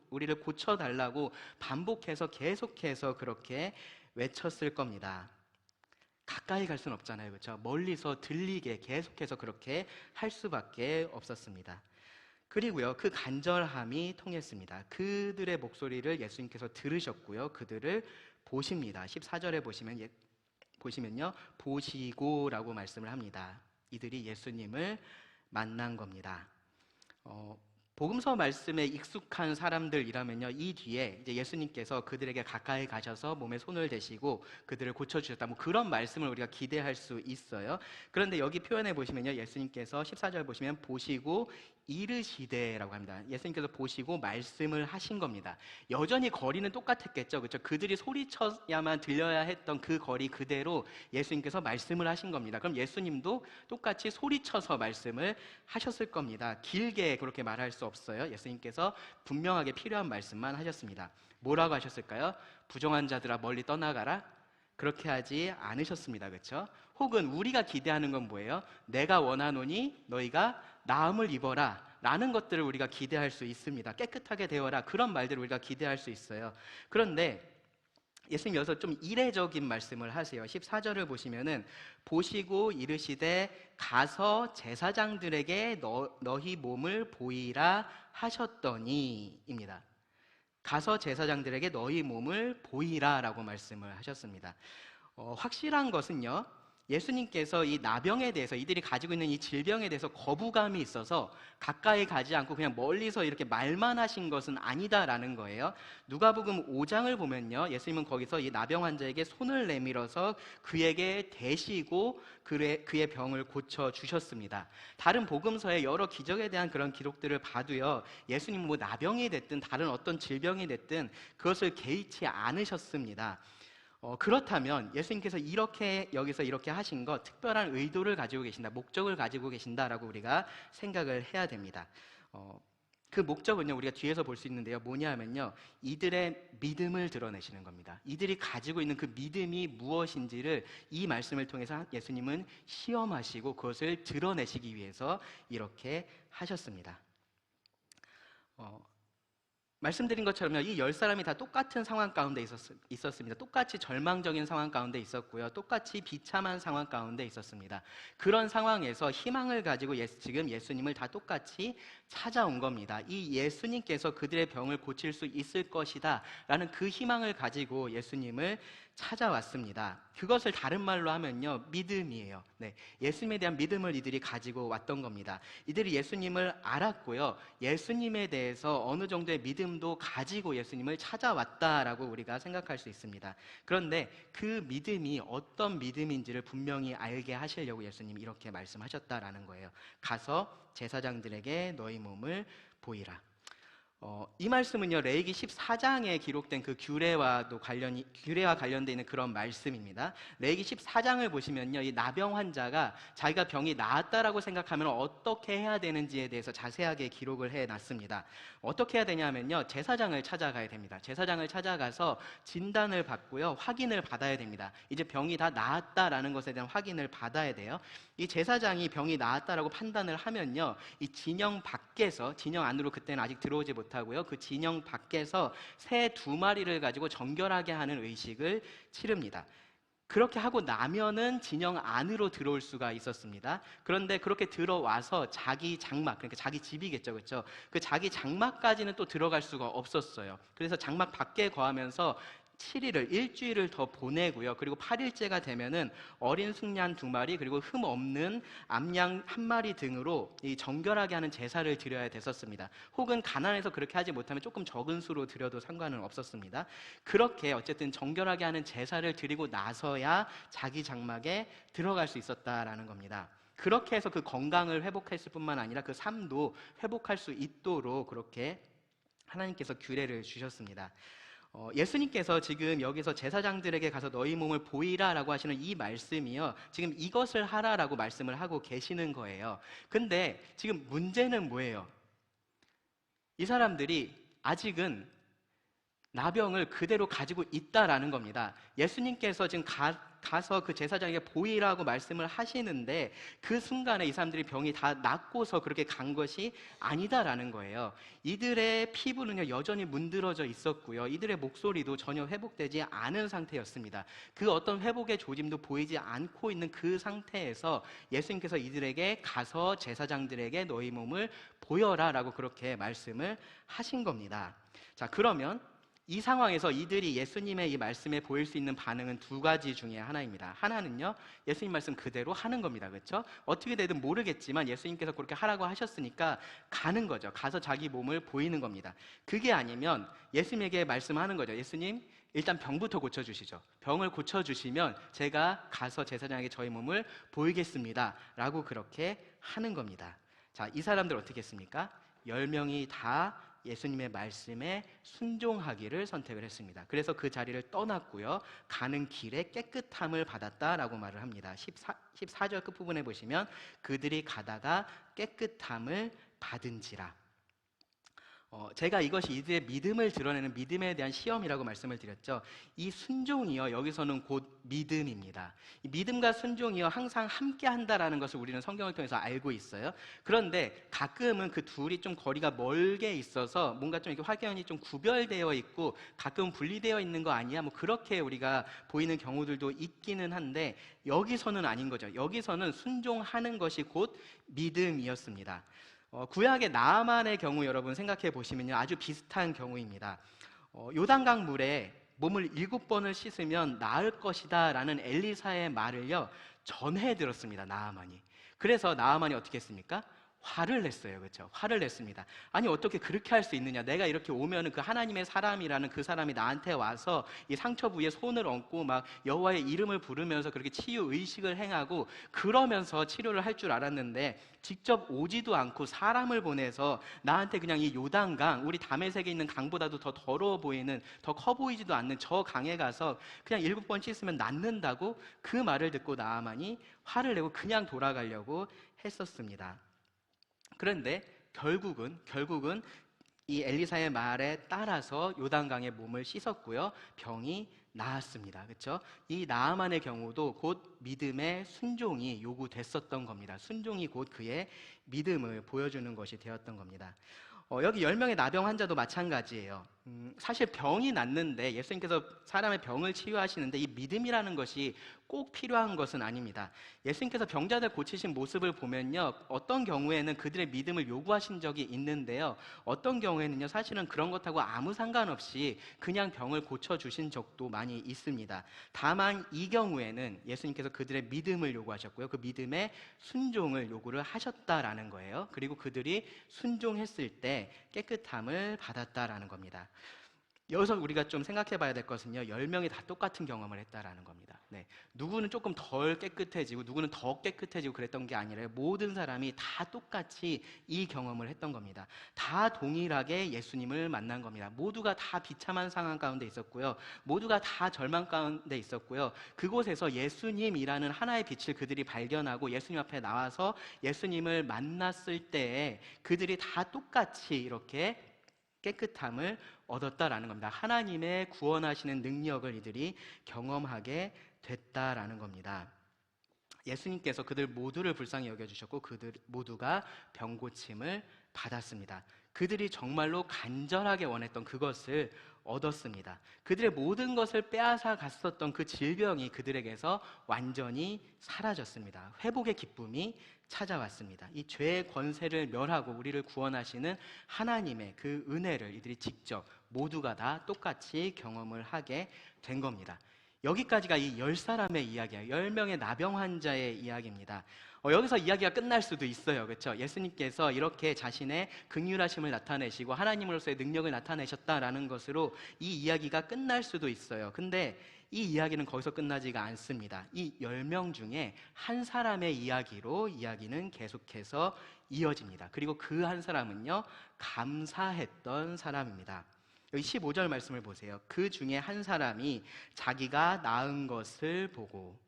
우리를 고쳐달라고 반복해서 계속해서 그렇게 외쳤을 겁니다. 가까이 갈 수는 없잖아요. 그렇죠? 멀리서 들리게 계속해서 그렇게 할 수밖에 없었습니다. 그리고요, 그 간절함이 통했습니다. 그들의 목소리를 예수님께서 들으셨고요, 그들을 보십니다. 14절에 보시면요, 보시고라고 말씀을 합니다. 이들이 예수님을 만난 겁니다. 복음서 말씀에 익숙한 사람들이라면요, 이 뒤에 이제 예수님께서 그들에게 가까이 가셔서 몸에 손을 대시고 그들을 고쳐주셨다, 뭐 그런 말씀을 우리가 기대할 수 있어요. 그런데 여기 표현해 보시면요, 예수님께서 14절 보시면 보시고 이르시되라고 합니다. 예수님께서 보시고 말씀을 하신 겁니다. 여전히 거리는 똑같았겠죠, 그렇죠? 그들이 소리쳐야만 들려야 했던 그 거리 그대로 예수님께서 말씀을 하신 겁니다. 그럼 예수님도 똑같이 소리쳐서 말씀을 하셨을 겁니다. 길게 그렇게 말할 수 없어요. 예수님께서 분명하게 필요한 말씀만 하셨습니다. 뭐라고 하셨을까요? 부정한 자들아 멀리 떠나가라? 그렇게 하지 않으셨습니다. 그렇죠? 혹은 우리가 기대하는 건 뭐예요? 내가 원하노니 너희가 나음을 입어라 라는 것들을 우리가 기대할 수 있습니다. 깨끗하게 되어라, 그런 말들을 우리가 기대할 수 있어요. 그런데 예수님 여기서 좀 이례적인 말씀을 하세요. 14절을 보시면은 보시고 이르시되 가서 제사장들에게 너희 몸을 보이라 하셨더니입니다. 가서 제사장들에게 너희 몸을 보이라 라고 말씀을 하셨습니다. 확실한 것은요, 예수님께서 이 나병에 대해서, 이들이 가지고 있는 이 질병에 대해서 거부감이 있어서 가까이 가지 않고 그냥 멀리서 이렇게 말만 하신 것은 아니다라는 거예요. 누가복음 5장을 보면요, 예수님은 거기서 이 나병 환자에게 손을 내밀어서 그에게 대시고 그의 병을 고쳐 주셨습니다. 다른 복음서의 여러 기적에 대한 그런 기록들을 봐도요, 예수님은 뭐 나병이 됐든 다른 어떤 질병이 됐든 그것을 개의치 않으셨습니다. 그렇다면 예수님께서 여기서 이렇게 하신 것, 특별한 의도를 가지고 계신다, 목적을 가지고 계신다라고 우리가 생각을 해야 됩니다. 그 목적은요, 우리가 뒤에서 볼 수 있는데요, 뭐냐면요, 이들의 믿음을 드러내시는 겁니다. 이들이 가지고 있는 그 믿음이 무엇인지를 이 말씀을 통해서 예수님은 시험하시고 그것을 드러내시기 위해서 이렇게 하셨습니다. 말씀드린 것처럼요, 이 10사람이 다 똑같은 상황 가운데 있었습니다. 똑같이 절망적인 상황 가운데 있었고요, 똑같이 비참한 상황 가운데 있었습니다. 그런 상황에서 희망을 가지고 지금 예수님을 다 똑같이 찾아온 겁니다. 이 예수님께서 그들의 병을 고칠 수 있을 것이다 라는 그 희망을 가지고 예수님을 찾아왔습니다. 그것을 다른 말로 하면요, 믿음이에요. 네, 예수님에 대한 믿음을 이들이 가지고 왔던 겁니다. 이들이 예수님을 알았고요, 예수님에 대해서 어느 정도의 믿음도 가지고 예수님을 찾아왔다라고 우리가 생각할 수 있습니다. 그런데 그 믿음이 어떤 믿음인지를 분명히 알게 하시려고 예수님이 이렇게 말씀하셨다라는 거예요. 가서 제사장들에게 너희 몸을 보이라. 이 말씀은요, 레위기 14장에 기록된 그 규례와 관련되어 있는 그런 말씀입니다. 레위기 14장을 보시면요, 이 나병 환자가 자기가 병이 나았다라고 생각하면 어떻게 해야 되는지에 대해서 자세하게 기록을 해놨습니다. 어떻게 해야 되냐면요, 제사장을 찾아가야 됩니다. 제사장을 찾아가서 진단을 받고요, 확인을 받아야 됩니다. 이제 병이 다 나았다라는 것에 대한 확인을 받아야 돼요. 이 제사장이 병이 나았다라고 판단을 하면요, 이 진영 밖에서, 진영 안으로 그때는 아직 들어오지 못하고요, 그 진영 밖에서 새 2마리를 가지고 정결하게 하는 의식을 치릅니다. 그렇게 하고 나면은 진영 안으로 들어올 수가 있었습니다. 그런데 그렇게 들어와서 자기 장막, 그러니까 자기 집이겠죠, 그렇죠? 그 자기 장막까지는 또 들어갈 수가 없었어요. 그래서 장막 밖에 거하면서 7일을, 일주일을 더 보내고요. 그리고 8일째가 되면은 어린 숙양 2마리, 그리고 흠 없는 암양 1마리 등으로 이 정결하게 하는 제사를 드려야 됐었습니다. 혹은 가난해서 그렇게 하지 못하면 조금 적은 수로 드려도 상관은 없었습니다. 그렇게 어쨌든 정결하게 하는 제사를 드리고 나서야 자기 장막에 들어갈 수 있었다라는 겁니다. 그렇게 해서 그 건강을 회복했을 뿐만 아니라 그 삶도 회복할 수 있도록 그렇게 하나님께서 규례를 주셨습니다. 예수님께서 지금 여기서 제사장들에게 가서 너희 몸을 보이라라고 하시는 이 말씀이요, 지금 이것을 하라라고 말씀을 하고 계시는 거예요. 근데 지금 문제는 뭐예요? 이 사람들이 아직은 나병을 그대로 가지고 있다라는 겁니다. 예수님께서 지금 가서 그 제사장에게 보이라고 말씀을 하시는데 그 순간에 이 사람들이 병이 다 낫고서 그렇게 간 것이 아니다라는 거예요. 이들의 피부는요, 여전히 문드러져 있었고요, 이들의 목소리도 전혀 회복되지 않은 상태였습니다. 그 어떤 회복의 조짐도 보이지 않고 있는 그 상태에서 예수님께서 이들에게 가서 제사장들에게 너희 몸을 보여라 라고 그렇게 말씀을 하신 겁니다. 자, 그러면 이 상황에서 이들이 예수님의 이 말씀에 보일 수 있는 반응은 2가지 중에 하나입니다. 하나는요, 예수님 말씀 그대로 하는 겁니다. 그렇죠? 어떻게 되든 모르겠지만 예수님께서 그렇게 하라고 하셨으니까 가는 거죠. 가서 자기 몸을 보이는 겁니다. 그게 아니면 예수님에게 말씀하는 거죠. 예수님, 일단 병부터 고쳐주시죠. 병을 고쳐주시면 제가 가서 제사장에게 저희 몸을 보이겠습니다 라고 그렇게 하는 겁니다. 자, 이 사람들 어떻게 했습니까? 10명이 다 예수님의 말씀에 순종하기를 선택을 했습니다. 그래서 그 자리를 떠났고요, 가는 길에 깨끗함을 받았다라고 말을 합니다. 14절 끝부분에 보시면 그들이 가다가 깨끗함을 받은지라. 제가 이것이 이들의 믿음을 드러내는 믿음에 대한 시험이라고 말씀을 드렸죠. 이 순종이요, 여기서는 곧 믿음입니다. 이 믿음과 순종이요, 항상 함께 한다라는 것을 우리는 성경을 통해서 알고 있어요. 그런데 가끔은 그 둘이 좀 거리가 멀게 있어서 뭔가 좀 이렇게 확연히 좀 구별되어 있고 가끔 분리되어 있는 거 아니야? 뭐 그렇게 우리가 보이는 경우들도 있기는 한데 여기서는 아닌 거죠. 여기서는 순종하는 것이 곧 믿음이었습니다. 구약의 나아만의 경우 여러분 생각해 보시면요, 아주 비슷한 경우입니다. 요단강 물에 몸을 7번을 씻으면 나을 것이다 라는 엘리사의 말을요, 전해 들었습니다. 나아만이. 그래서 나아만이 어떻게 했습니까? 화를 냈어요. 그렇죠? 화를 냈습니다. 아니, 어떻게 그렇게 할 수 있느냐? 내가 이렇게 오면은 그 하나님의 사람이라는 그 사람이 나한테 와서 이 상처 부위에 손을 얹고 막 여호와의 이름을 부르면서 그렇게 치유 의식을 행하고 그러면서 치료를 할 줄 알았는데 직접 오지도 않고 사람을 보내서 나한테 그냥 이 요단강, 우리 다메섹에 있는 강보다도 더 더러워 보이는, 더 커 보이지도 않는 저 강에 가서 그냥 7번 씻으면 낫는다고, 그 말을 듣고 나아만이 화를 내고 그냥 돌아가려고 했었습니다. 그런데 결국은 이 엘리사의 말에 따라서 요단강에 몸을 씻었고요, 병이 나았습니다. 그렇죠? 이 나아만의 경우도 곧 믿음의 순종이 요구됐었던 겁니다. 순종이 곧 그의 믿음을 보여주는 것이 되었던 겁니다. 여기 10명의 나병 환자도 마찬가지예요. 사실 병이 낫는데, 예수님께서 사람의 병을 치유하시는데 이 믿음이라는 것이 꼭 필요한 것은 아닙니다. 예수님께서 병자들 고치신 모습을 보면요, 어떤 경우에는 그들의 믿음을 요구하신 적이 있는데요, 어떤 경우에는요, 사실은 그런 것하고 아무 상관없이 그냥 병을 고쳐주신 적도 많이 있습니다. 다만 이 경우에는 예수님께서 그들의 믿음을 요구하셨고요, 그 믿음의 순종을 요구를 하셨다라는 거예요. 그리고 그들이 순종했을 때 깨끗함을 받았다라는 겁니다. 여기서 우리가 좀 생각해 봐야 될 것은요, 10명이 다 똑같은 경험을 했다라는 겁니다. 네. 누구는 조금 덜 깨끗해지고 누구는 더 깨끗해지고 그랬던 게 아니라 모든 사람이 다 똑같이 이 경험을 했던 겁니다. 다 동일하게 예수님을 만난 겁니다. 모두가 다 비참한 상황 가운데 있었고요, 모두가 다 절망 가운데 있었고요, 그곳에서 예수님이라는 하나의 빛을 그들이 발견하고 예수님 앞에 나와서 예수님을 만났을 때에 그들이 다 똑같이 이렇게 깨끗함을 얻었다라는 겁니다. 하나님의 구원하시는 능력을 이들이 경험하게 됐다라는 겁니다. 예수님께서 그들 모두를 불쌍히 여겨주셨고 그들 모두가 병고침을 받았습니다. 그들이 정말로 간절하게 원했던 그것을 얻었습니다. 그들의 모든 것을 빼앗아 갔었던 그 질병이 그들에게서 완전히 사라졌습니다. 회복의 기쁨이 찾아왔습니다. 이 죄의 권세를 멸하고 우리를 구원하시는 하나님의 그 은혜를 이들이 직접 모두가 다 똑같이 경험을 하게 된 겁니다. 여기까지가 이 10사람의 이야기예요. 10명의 나병 환자의 이야기입니다. 여기서 이야기가 끝날 수도 있어요. 그렇죠? 예수님께서 이렇게 자신의 긍휼하심을 나타내시고 하나님으로서의 능력을 나타내셨다라는 것으로 이 이야기가 끝날 수도 있어요. 근데 이 이야기는 거기서 끝나지가 않습니다. 이 10명 중에 한 사람의 이야기로 이야기는 계속해서 이어집니다. 그리고 그 한 사람은요, 감사했던 사람입니다. 여기 15절 말씀을 보세요. 그 중에 한 사람이 자기가 나은 것을 보고,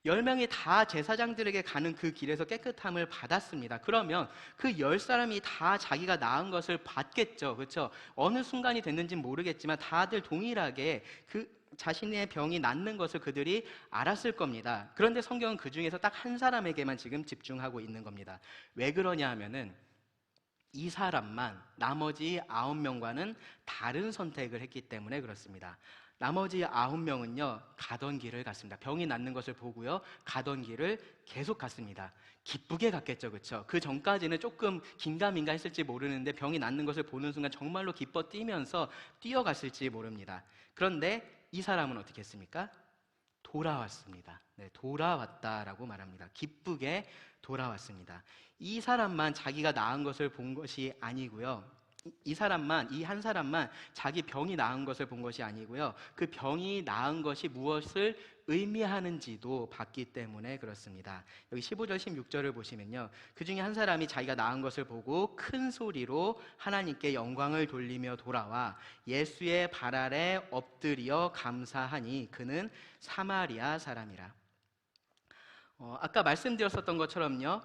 10명이 다 제사장들에게 가는 그 길에서 깨끗함을 받았습니다. 그러면 그 10사람이 다 자기가 나은 것을 받겠죠. 그렇죠? 어느 순간이 됐는지는 모르겠지만 다들 동일하게 그 자신의 병이 낫는 것을 그들이 알았을 겁니다. 그런데 성경은 그 중에서 딱 한 사람에게만 지금 집중하고 있는 겁니다. 왜 그러냐 하면은 이 사람만 나머지 9명과는 다른 선택을 했기 때문에 그렇습니다. 나머지 9명은요, 가던 길을 갔습니다. 병이 낫는 것을 보고요, 가던 길을 계속 갔습니다. 기쁘게 갔겠죠, 그렇죠? 그 전까지는 조금 긴가민가 했을지 모르는데 병이 낫는 것을 보는 순간 정말로 기뻐 뛰면서 뛰어갔을지 모릅니다. 그런데 이 사람은 어떻게 했습니까? 돌아왔습니다. 네, 돌아왔다라고 말합니다. 기쁘게 돌아왔습니다. 이 사람만 자기가 나은 것을 본 것이 아니고요, 이 한 사람만 자기 병이 나은 것을 본 것이 아니고요, 그 병이 나은 것이 무엇을 의미하는지도 봤기 때문에 그렇습니다. 여기 15절 16절을 보시면요, 그 중에 한 사람이 자기가 나은 것을 보고 큰 소리로 하나님께 영광을 돌리며 돌아와 예수의 발 아래 엎드려 감사하니 그는 사마리아 사람이라. 아까 말씀드렸었던 것처럼요,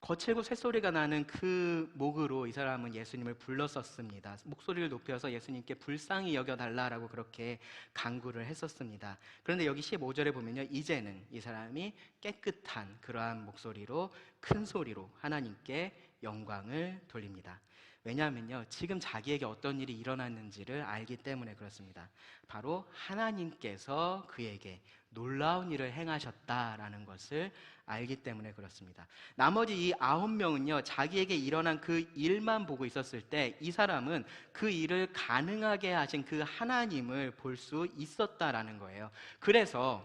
거칠고 쇳소리가 나는 그 목으로 이 사람은 예수님을 불렀었습니다. 목소리를 높여서 예수님께 불쌍히 여겨달라라고 그렇게 간구를 했었습니다. 그런데 여기 15절에 보면요, 이제는 이 사람이 깨끗한 그러한 목소리로 큰 소리로 하나님께 영광을 돌립니다. 왜냐하면요, 지금 자기에게 어떤 일이 일어났는지를 알기 때문에 그렇습니다. 바로 하나님께서 그에게 놀라운 일을 행하셨다라는 것을 알기 때문에 그렇습니다. 나머지 이 9명은요, 자기에게 일어난 그 일만 보고 있었을 때 이 사람은 그 일을 가능하게 하신 그 하나님을 볼 수 있었다라는 거예요. 그래서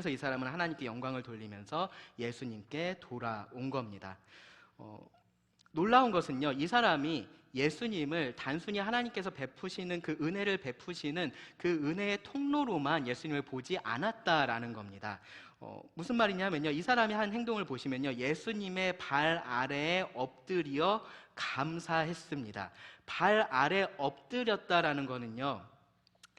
이 사람은 하나님께 영광을 돌리면서 예수님께 돌아온 겁니다. 놀라운 것은요, 이 사람이 예수님을 단순히 하나님께서 베푸시는 그 은혜를 베푸시는 그 은혜의 통로로만 예수님을 보지 않았다라는 겁니다. 무슨 말이냐면요, 이 사람이 한 행동을 보시면요, 예수님의 발 아래에 엎드려 감사했습니다. 발 아래 엎드렸다라는 거는요,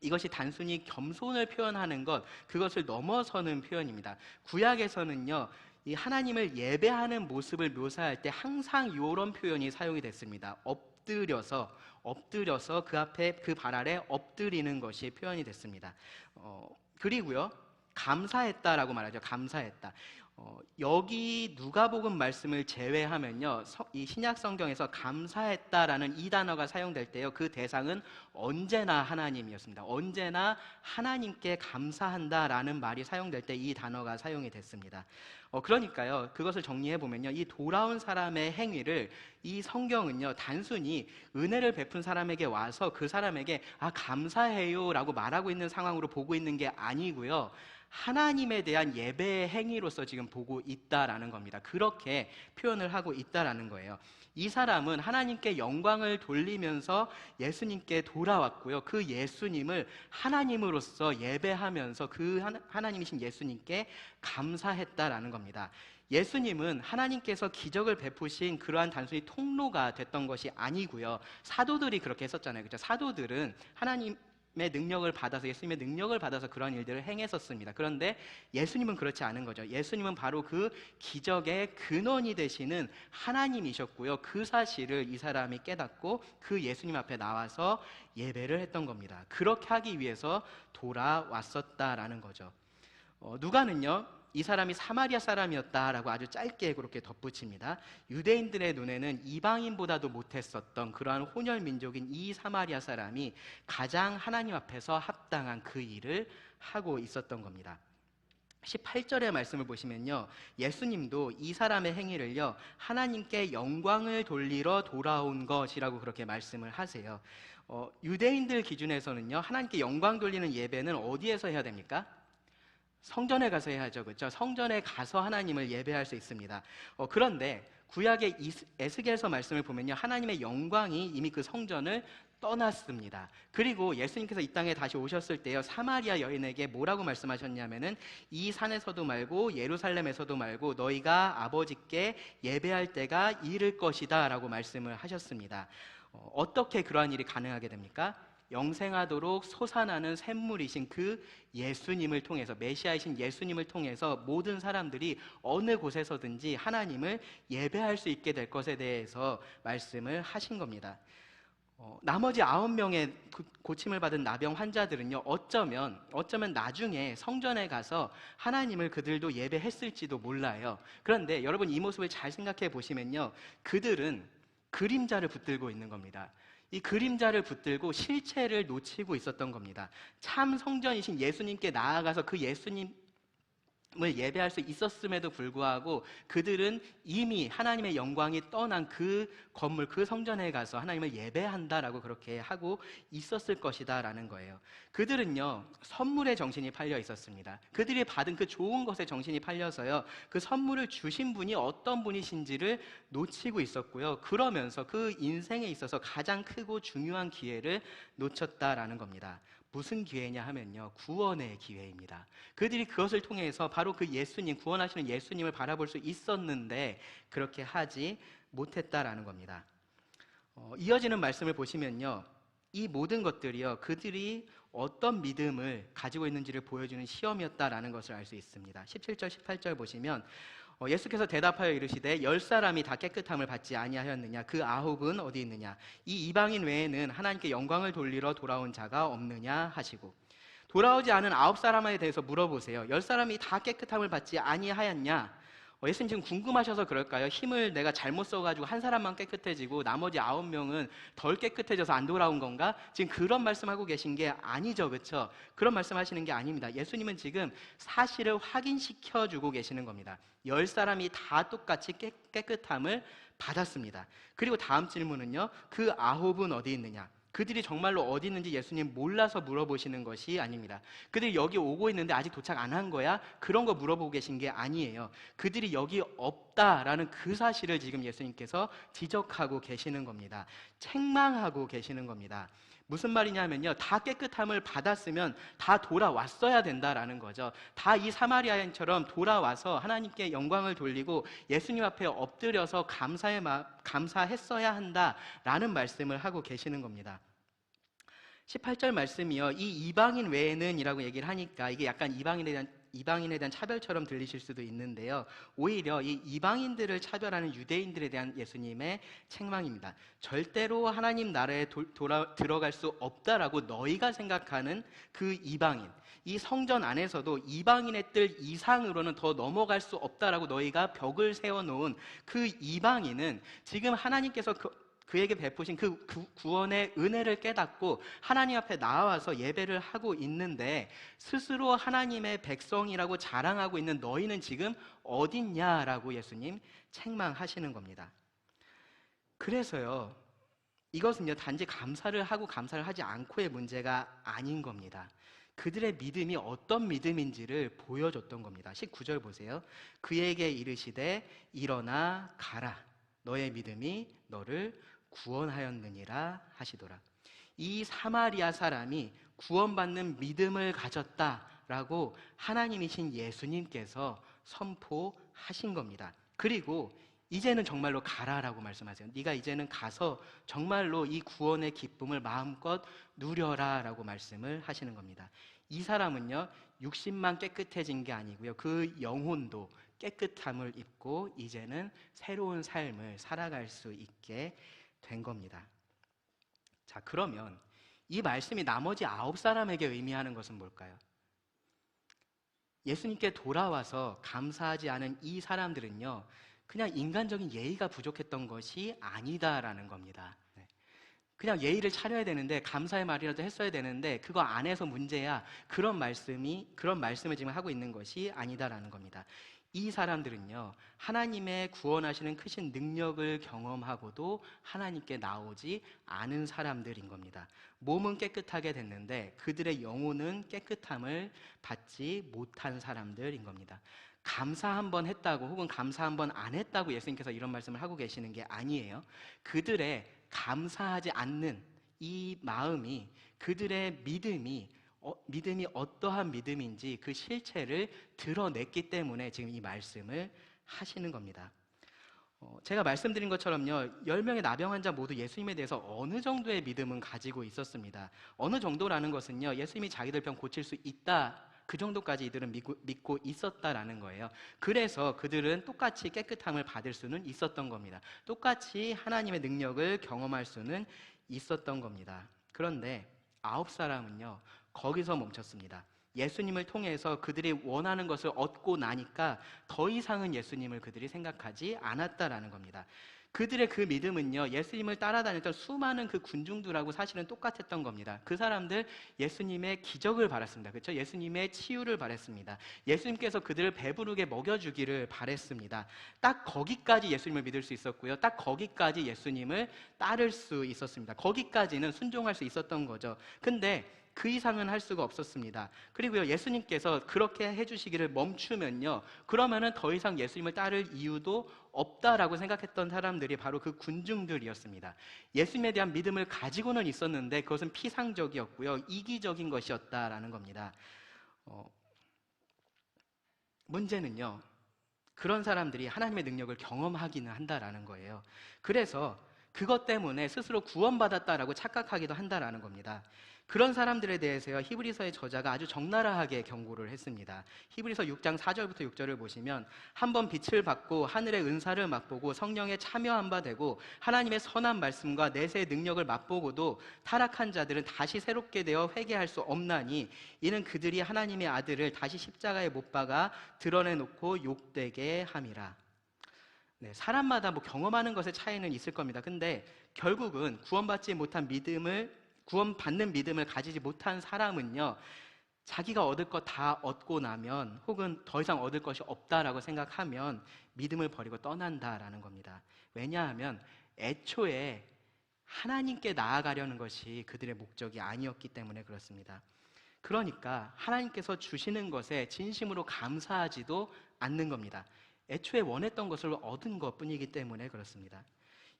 이것이 단순히 겸손을 표현하는 것, 그것을 넘어서는 표현입니다. 구약에서는요, 이 하나님을 예배하는 모습을 묘사할 때 항상 이런 표현이 사용이 됐습니다. 엎드려서 그 앞에 그 발 아래 엎드리는 것이 표현이 됐습니다. 그리고요, 감사했다라고 말하죠. 감사했다. 여기 누가복음 말씀을 제외하면요, 이 신약 성경에서 감사했다라는 이 단어가 사용될 때요, 그 대상은 언제나 하나님이었습니다. 언제나 하나님께 감사한다라는 말이 사용될 때 이 단어가 사용이 됐습니다. 그러니까요, 그것을 정리해 보면요, 이 돌아온 사람의 행위를 이 성경은요, 단순히 은혜를 베푼 사람에게 와서 그 사람에게 감사해요라고 말하고 있는 상황으로 보고 있는 게 아니고요, 하나님에 대한 예배의 행위로서 지금 보고 있다라는 겁니다. 그렇게 표현을 하고 있다라는 거예요. 이 사람은 하나님께 영광을 돌리면서 예수님께 돌아왔고요. 그 예수님을 하나님으로서 예배하면서 그 하나님이신 예수님께 감사했다라는 겁니다. 예수님은 하나님께서 기적을 베푸신 그러한 단순히 통로가 됐던 것이 아니고요. 사도들이 그렇게 했었잖아요. 그렇죠? 사도들은 하나님의 능력을 받아서, 예수님의 능력을 받아서 그런 일들을 행했었습니다. 그런데 예수님은 그렇지 않은 거죠. 예수님은 바로 그 기적의 근원이 되시는 하나님이셨고요. 그 사실을 이 사람이 깨닫고 그 예수님 앞에 나와서 예배를 했던 겁니다. 그렇게 하기 위해서 돌아왔었다라는 거죠. 누가는요, 이 사람이 사마리아 사람이었다라고 아주 짧게 그렇게 덧붙입니다. 유대인들의 눈에는 이방인보다도 못했었던 그러한 혼혈 민족인 이 사마리아 사람이 가장 하나님 앞에서 합당한 그 일을 하고 있었던 겁니다. 18절의 말씀을 보시면요, 예수님도 이 사람의 행위를요, 하나님께 영광을 돌리러 돌아온 것이라고 그렇게 말씀을 하세요. 유대인들 기준에서는요, 하나님께 영광 돌리는 예배는 어디에서 해야 됩니까? 성전에 가서 해야죠. 그렇죠? 성전에 가서 하나님을 예배할 수 있습니다. 그런데 구약의 에스겔서 말씀을 보면요, 하나님의 영광이 이미 그 성전을 떠났습니다. 그리고 예수님께서 이 땅에 다시 오셨을 때요, 사마리아 여인에게 뭐라고 말씀하셨냐면은 이 산에서도 말고 예루살렘에서도 말고 너희가 아버지께 예배할 때가 이를 것이다 라고 말씀을 하셨습니다. 어떻게 그러한 일이 가능하게 됩니까? 영생하도록 솟아나는 샘물이신 그 예수님을 통해서, 메시아이신 예수님을 통해서 모든 사람들이 어느 곳에서든지 하나님을 예배할 수 있게 될 것에 대해서 말씀을 하신 겁니다. 나머지 9명의 고침을 받은 나병 환자들은요, 어쩌면 나중에 성전에 가서 하나님을 그들도 예배했을지도 몰라요. 그런데 여러분, 이 모습을 잘 생각해 보시면요, 그들은 그림자를 붙들고 있는 겁니다. 이 그림자를 붙들고 실체를 놓치고 있었던 겁니다. 참 성전이신 예수님께 나아가서 그 예수님을 예배할 수 있었음에도 불구하고 그들은 이미 하나님의 영광이 떠난 그 건물, 그 성전에 가서 하나님을 예배한다라고 그렇게 하고 있었을 것이다 라는 거예요. 그들은요, 선물에 정신이 팔려 있었습니다. 그들이 받은 그 좋은 것에 정신이 팔려서요, 그 선물을 주신 분이 어떤 분이신지를 놓치고 있었고요, 그러면서 그 인생에 있어서 가장 크고 중요한 기회를 놓쳤다라는 겁니다. 무슨 기회냐 하면요, 구원의 기회입니다. 그들이 그것을 통해서 바로 그 예수님, 구원하시는 예수님을 바라볼 수 있었는데 그렇게 하지 못했다라는 겁니다. 이어지는 말씀을 보시면요, 이 모든 것들이요, 그들이 어떤 믿음을 가지고 있는지를 보여주는 시험이었다라는 것을 알 수 있습니다. 17절, 18절 보시면 예수께서 대답하여 이르시되 10사람이 다 깨끗함을 받지 아니하였느냐? 그 9은 어디 있느냐? 이 이방인 외에는 하나님께 영광을 돌리러 돌아온 자가 없느냐 하시고, 돌아오지 않은 9사람에 대해서 물어보세요. 10사람이 다 깨끗함을 받지 아니하였냐? 예수님 지금 궁금하셔서 그럴까요? 힘을 내가 잘못 써가지고 한 사람만 깨끗해지고 나머지 9명은 덜 깨끗해져서 안 돌아온 건가? 지금 그런 말씀하고 계신 게 아니죠, 그렇죠? 그런 말씀하시는 게 아닙니다. 예수님은 지금 사실을 확인시켜주고 계시는 겁니다. 10사람이 다 똑같이 깨끗함을 받았습니다. 그리고 다음 질문은요, 그 9은 어디 있느냐? 그들이 정말로 어디 있는지 예수님 몰라서 물어보시는 것이 아닙니다. 그들이 여기 오고 있는데 아직 도착 안 한 거야? 그런 거 물어보고 계신 게 아니에요. 그들이 여기 없다라는 그 사실을 지금 예수님께서 지적하고 계시는 겁니다. 책망하고 계시는 겁니다. 무슨 말이냐면요, 다 깨끗함을 받았으면 다 돌아왔어야 된다라는 거죠. 다 이 사마리아인처럼 돌아와서 하나님께 영광을 돌리고 예수님 앞에 엎드려서 감사했어야 한다라는 말씀을 하고 계시는 겁니다. 18절 말씀이요, 이 이방인 외에는 이라고 얘기를 하니까 이게 약간 이방인에 대한 차별처럼 들리실 수도 있는데요, 오히려 이 이방인들을 차별하는 유대인들에 대한 예수님의 책망입니다. 절대로 하나님 나라에 들어갈 수 없다라고 너희가 생각하는 그 이방인, 이 성전 안에서도 이방인의 뜰 이상으로는 더 넘어갈 수 없다라고 너희가 벽을 세워놓은 그 이방인은 지금 하나님께서 그에게 베푸신 그 구원의 은혜를 깨닫고 하나님 앞에 나와서 예배를 하고 있는데, 스스로 하나님의 백성이라고 자랑하고 있는 너희는 지금 어딨냐라고 예수님 책망하시는 겁니다. 그래서요, 이것은요, 단지 감사를 하고 감사를 하지 않고의 문제가 아닌 겁니다. 그들의 믿음이 어떤 믿음인지를 보여줬던 겁니다. 19절 보세요. 그에게 이르시되 일어나 가라. 너의 믿음이 너를 구원하였느니라 하시더라. 이 사마리아 사람이 구원받는 믿음을 가졌다라고 하나님이신 예수님께서 선포하신 겁니다. 그리고 이제는 정말로 가라라고 말씀하세요. 네가 이제는 가서 정말로 이 구원의 기쁨을 마음껏 누려라라고 말씀을 하시는 겁니다. 이 사람은요, 육신만 깨끗해진 게 아니고요, 그 영혼도 깨끗함을 입고 이제는 새로운 삶을 살아갈 수 있게 된 겁니다. 자, 그러면 이 말씀이 나머지 9사람에게 의미하는 것은 뭘까요? 예수님께 돌아와서 감사하지 않은 이 사람들은요, 그냥 인간적인 예의가 부족했던 것이 아니다라는 겁니다. 그냥 예의를 차려야 되는데, 감사의 말이라도 했어야 되는데, 그거 안 해서 문제야. 그런 말씀을 지금 하고 있는 것이 아니다라는 겁니다. 이 사람들은요, 하나님의 구원하시는 크신 능력을 경험하고도 하나님께 나오지 않은 사람들인 겁니다. 몸은 깨끗하게 됐는데 그들의 영혼은 깨끗함을 받지 못한 사람들인 겁니다. 감사 한번 했다고 혹은 감사 한번 안 했다고 예수님께서 이런 말씀을 하고 계시는 게 아니에요. 그들의 감사하지 않는 이 마음이, 그들의 믿음이 어떠한 믿음인지 그 실체를 드러냈기 때문에 지금 이 말씀을 하시는 겁니다. 제가 말씀드린 것처럼요, 10명의 나병 환자 모두 예수님에 대해서 어느 정도의 믿음은 가지고 있었습니다. 어느 정도라는 것은요, 예수님이 자기들 병 고칠 수 있다, 그 정도까지 이들은 믿고 있었다라는 거예요. 그래서 그들은 똑같이 깨끗함을 받을 수는 있었던 겁니다. 똑같이 하나님의 능력을 경험할 수는 있었던 겁니다. 그런데 9사람은요, 거기서 멈췄습니다. 예수님을 통해서 그들이 원하는 것을 얻고 나니까 더 이상은 예수님을 그들이 생각하지 않았다라는 겁니다. 그들의 그 믿음은요, 예수님을 따라다녔던 수많은 그 군중들하고 사실은 똑같았던 겁니다. 그 사람들 예수님의 기적을 바랐습니다. 그렇죠? 예수님의 치유를 바랐습니다. 예수님께서 그들을 배부르게 먹여주기를 바랐습니다. 딱 거기까지 예수님을 믿을 수 있었고요, 딱 거기까지 예수님을 따를 수 있었습니다. 거기까지는 순종할 수 있었던 거죠. 근데 그 이상은 할 수가 없었습니다. 그리고요, 예수님께서 그렇게 해주시기를 멈추면요, 그러면은 더 이상 예수님을 따를 이유도 없다라고 생각했던 사람들이 바로 그 군중들이었습니다. 예수님에 대한 믿음을 가지고는 있었는데 그것은 피상적이었고요, 이기적인 것이었다라는 겁니다. 문제는요, 그런 사람들이 하나님의 능력을 경험하기는 한다라는 거예요. 그래서 그것 때문에 스스로 구원받았다라고 착각하기도 한다라는 겁니다. 그런 사람들에 대해서요, 히브리서의 저자가 아주 적나라하게 경고를 했습니다. 히브리서 6장 4절부터 6절을 보시면, 한번 빛을 받고 하늘의 은사를 맛보고 성령에 참여한 바 되고 하나님의 선한 말씀과 내세의 능력을 맛보고도 타락한 자들은 다시 새롭게 되어 회개할 수 없나니 이는 그들이 하나님의 아들을 다시 십자가에 못 박아 드러내놓고 욕되게 함이라. 네, 사람마다 경험하는 것의 차이는 있을 겁니다. 근데 결국은 구원받는 믿음을 가지지 못한 사람은요, 자기가 얻을 것 다 얻고 나면, 혹은 더 이상 얻을 것이 없다라고 생각하면 믿음을 버리고 떠난다라는 겁니다. 왜냐하면 애초에 하나님께 나아가려는 것이 그들의 목적이 아니었기 때문에 그렇습니다. 그러니까 하나님께서 주시는 것에 진심으로 감사하지도 않는 겁니다. 애초에 원했던 것을 얻은 것 뿐이기 때문에 그렇습니다.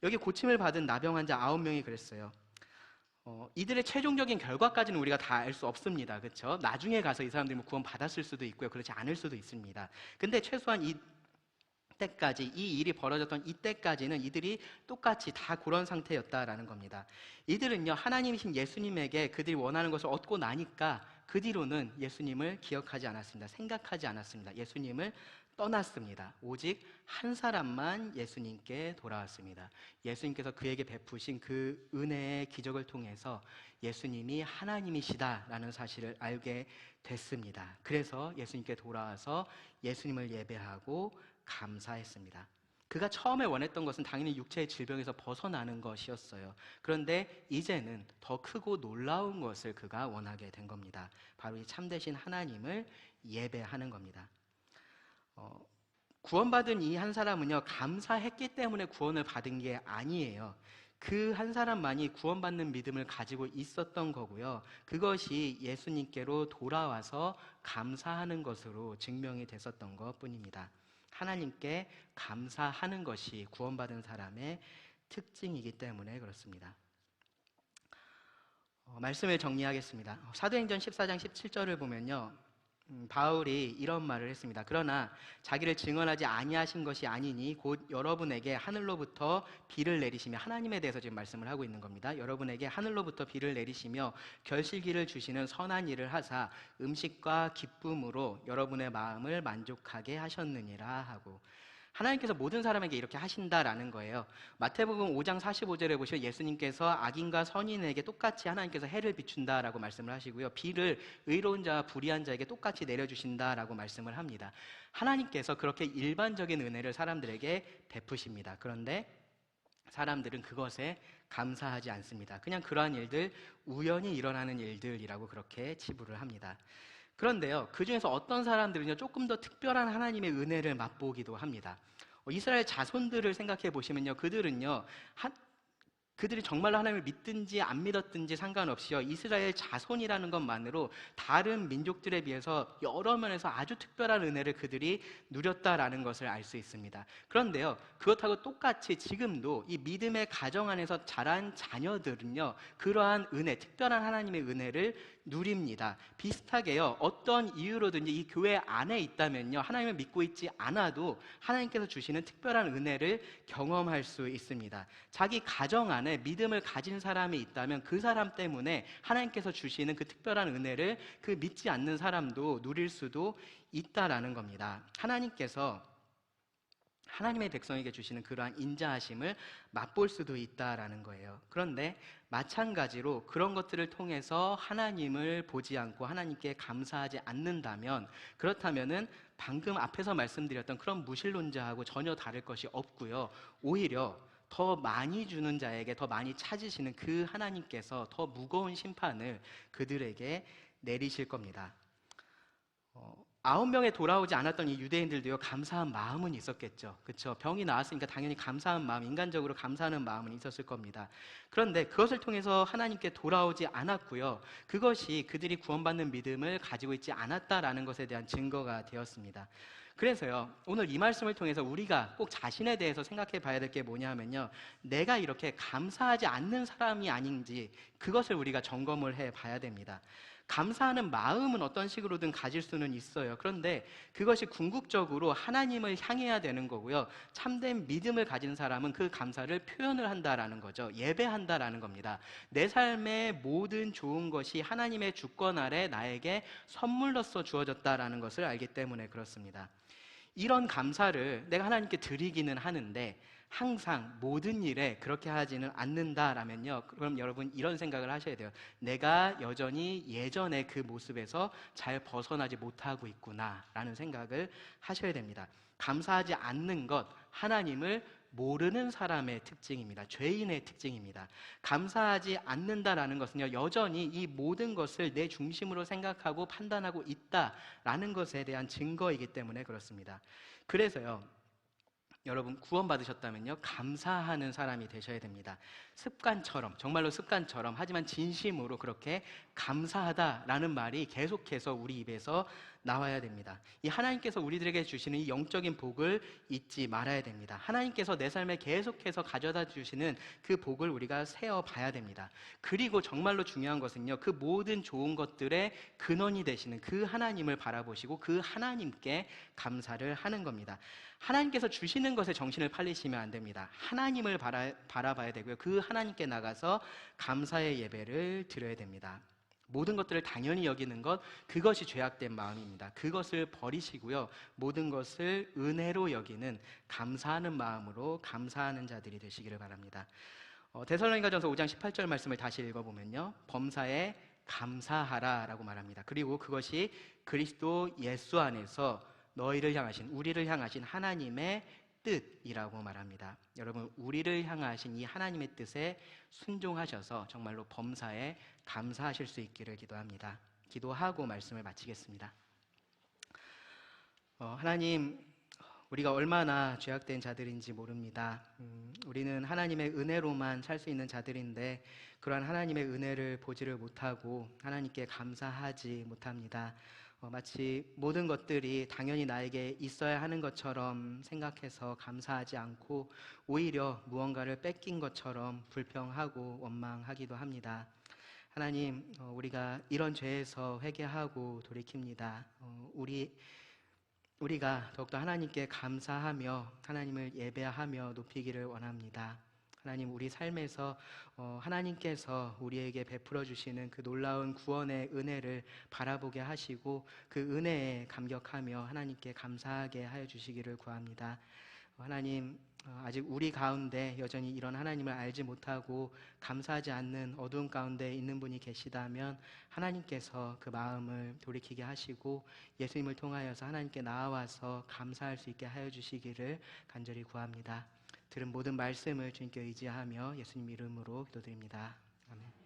여기 고침을 받은 나병 환자 9명이 그랬어요. 이들의 최종적인 결과까지는 우리가 다 알 수 없습니다. 그렇죠? 나중에 가서 이 사람들이 구원 받았을 수도 있고요, 그렇지 않을 수도 있습니다. 근데 최소한 이때까지, 이 일이 벌어졌던 이때까지는 이들이 똑같이 다 그런 상태였다라는 겁니다. 이들은요, 하나님이신 예수님에게 그들이 원하는 것을 얻고 나니까 그 뒤로는 예수님을 기억하지 않았습니다. 생각하지 않았습니다. 예수님을 떠났습니다. 오직 한 사람만 예수님께 돌아왔습니다. 예수님께서 그에게 베푸신 그 은혜의 기적을 통해서 예수님이 하나님이시다라는 사실을 알게 됐습니다. 그래서 예수님께 돌아와서 예수님을 예배하고 감사했습니다. 그가 처음에 원했던 것은 당연히 육체의 질병에서 벗어나는 것이었어요. 그런데 이제는 더 크고 놀라운 것을 그가 원하게 된 겁니다. 바로 이 참되신 하나님을 예배하는 겁니다. 구원받은 이 한 사람은요, 감사했기 때문에 구원을 받은 게 아니에요. 그 한 사람만이 구원받는 믿음을 가지고 있었던 거고요. 그것이 예수님께로 돌아와서 감사하는 것으로 증명이 됐었던 것뿐입니다. 하나님께 감사하는 것이 구원받은 사람의 특징이기 때문에 그렇습니다. 말씀을 정리하겠습니다. 사도행전 14장 17절을 보면요, 바울이 이런 말을 했습니다. 그러나 자기를 증언하지 아니하신 것이 아니니 곧 여러분에게 하늘로부터 비를 내리시며, 하나님에 대해서 지금 말씀을 하고 있는 겁니다. 여러분에게 하늘로부터 비를 내리시며 결실기를 주시는 선한 일을 하사 음식과 기쁨으로 여러분의 마음을 만족하게 하셨느니라 하고, 하나님께서 모든 사람에게 이렇게 하신다라는 거예요. 마태복음 5장 45절에 보시면 예수님께서 악인과 선인에게 똑같이 하나님께서 해를 비춘다라고 말씀을 하시고요, 비를 의로운 자와 불의한 자에게 똑같이 내려주신다라고 말씀을 합니다. 하나님께서 그렇게 일반적인 은혜를 사람들에게 베푸십니다. 그런데 사람들은 그것에 감사하지 않습니다. 그냥 그러한 일들, 우연히 일어나는 일들이라고 그렇게 치부를 합니다. 그런데요, 그 중에서 어떤 사람들은요, 조금 더 특별한 하나님의 은혜를 맛보기도 합니다. 이스라엘 자손들을 생각해 보시면요, 그들이 정말로 하나님을 믿든지 안 믿었든지 상관없이요, 이스라엘 자손이라는 것만으로 다른 민족들에 비해서 여러 면에서 아주 특별한 은혜를 그들이 누렸다라는 것을 알 수 있습니다. 그런데요, 그것하고 똑같이 지금도 이 믿음의 가정 안에서 자란 자녀들은요, 그러한 은혜, 특별한 하나님의 은혜를 누립니다. 비슷하게요, 어떤 이유로든지 이 교회 안에 있다면요, 하나님을 믿고 있지 않아도 하나님께서 주시는 특별한 은혜를 경험할 수 있습니다. 자기 가정 안에 믿음을 가진 사람이 있다면 그 사람 때문에 하나님께서 주시는 그 특별한 은혜를 그 믿지 않는 사람도 누릴 수도 있다라는 겁니다. 하나님께서 하나님의 백성에게 주시는 그러한 인자하심을 맛볼 수도 있다라는 거예요. 그런데 마찬가지로 그런 것들을 통해서 하나님을 보지 않고 하나님께 감사하지 않는다면, 그렇다면은 방금 앞에서 말씀드렸던 그런 무신론자하고 전혀 다를 것이 없고요, 오히려 더 많이 주는 자에게 더 많이 찾으시는 그 하나님께서 더 무거운 심판을 그들에게 내리실 겁니다. 9명에 돌아오지 않았던 이 유대인들도요, 감사한 마음은 있었겠죠. 그렇죠? 병이 나았으니까 당연히 감사한 마음, 인간적으로 감사하는 마음은 있었을 겁니다. 그런데 그것을 통해서 하나님께 돌아오지 않았고요, 그것이 그들이 구원받는 믿음을 가지고 있지 않았다라는 것에 대한 증거가 되었습니다. 그래서요, 오늘 이 말씀을 통해서 우리가 꼭 자신에 대해서 생각해 봐야 될 게 뭐냐 하면요, 내가 이렇게 감사하지 않는 사람이 아닌지 그것을 우리가 점검을 해 봐야 됩니다. 감사하는 마음은 어떤 식으로든 가질 수는 있어요. 그런데 그것이 궁극적으로 하나님을 향해야 되는 거고요, 참된 믿음을 가진 사람은 그 감사를 표현을 한다라는 거죠. 예배한다라는 겁니다. 내 삶의 모든 좋은 것이 하나님의 주권 아래 나에게 선물로서 주어졌다라는 것을 알기 때문에 그렇습니다. 이런 감사를 내가 하나님께 드리기는 하는데 항상 모든 일에 그렇게 하지는 않는다라면요, 그럼 여러분 이런 생각을 하셔야 돼요. 내가 여전히 예전의 그 모습에서 잘 벗어나지 못하고 있구나 라는 생각을 하셔야 됩니다. 감사하지 않는 것, 하나님을 모르는 사람의 특징입니다. 죄인의 특징입니다. 감사하지 않는다라는 것은요, 여전히 이 모든 것을 내 중심으로 생각하고 판단하고 있다라는 것에 대한 증거이기 때문에 그렇습니다. 그래서요, 여러분 구원받으셨다면요, 감사하는 사람이 되셔야 됩니다. 습관처럼, 정말로 습관처럼, 하지만 진심으로 그렇게 감사하다라는 말이 계속해서 우리 입에서 나와야 됩니다. 이 하나님께서 우리들에게 주시는 이 영적인 복을 잊지 말아야 됩니다. 하나님께서 내 삶에 계속해서 가져다 주시는 그 복을 우리가 세어 봐야 됩니다. 그리고 정말로 중요한 것은요, 그 모든 좋은 것들의 근원이 되시는 그 하나님을 바라보시고 그 하나님께 감사를 하는 겁니다. 하나님께서 주시는 것에 정신을 팔리시면 안 됩니다. 하나님을 바라봐야 되고요, 그 하나님께 나가서 감사의 예배를 드려야 됩니다. 모든 것들을 당연히 여기는 것, 그것이 죄악된 마음입니다. 그것을 버리시고요, 모든 것을 은혜로 여기는 감사하는 마음으로 감사하는 자들이 되시기를 바랍니다. 데살로니가전서 5장 18절 말씀을 다시 읽어보면요, 범사에 감사하라 라고 말합니다. 그리고 그것이 그리스도 예수 안에서 너희를 향하신, 우리를 향하신 하나님의 뜻이라고 말합니다. 여러분, 우리를 향하신 이 하나님의 뜻에 순종하셔서 정말로 범사에 감사하실 수 있기를 기도합니다. 기도하고 말씀을 마치겠습니다. 하나님, 우리가 얼마나 죄악된 자들인지 모릅니다. 우리는 하나님의 은혜로만 살 수 있는 자들인데 그러한 하나님의 은혜를 보지를 못하고 하나님께 감사하지 못합니다. 마치 모든 것들이 당연히 나에게 있어야 하는 것처럼 생각해서 감사하지 않고 오히려 무언가를 뺏긴 것처럼 불평하고 원망하기도 합니다. 하나님, 우리가 이런 죄에서 회개하고 돌이킵니다. 우리가 더욱더 하나님께 감사하며 하나님을 예배하며 높이기를 원합니다. 하나님, 우리 삶에서 하나님께서 우리에게 베풀어 주시는 그 놀라운 구원의 은혜를 바라보게 하시고 그 은혜에 감격하며 하나님께 감사하게 하여 주시기를 구합니다. 하나님, 아직 우리 가운데 여전히 이런 하나님을 알지 못하고 감사하지 않는 어두운 가운데 있는 분이 계시다면 하나님께서 그 마음을 돌이키게 하시고 예수님을 통하여서 하나님께 나아와서 감사할 수 있게 하여 주시기를 간절히 구합니다. 들은 모든 말씀을 주님께 의지하며 예수님 이름으로 기도드립니다. 아멘.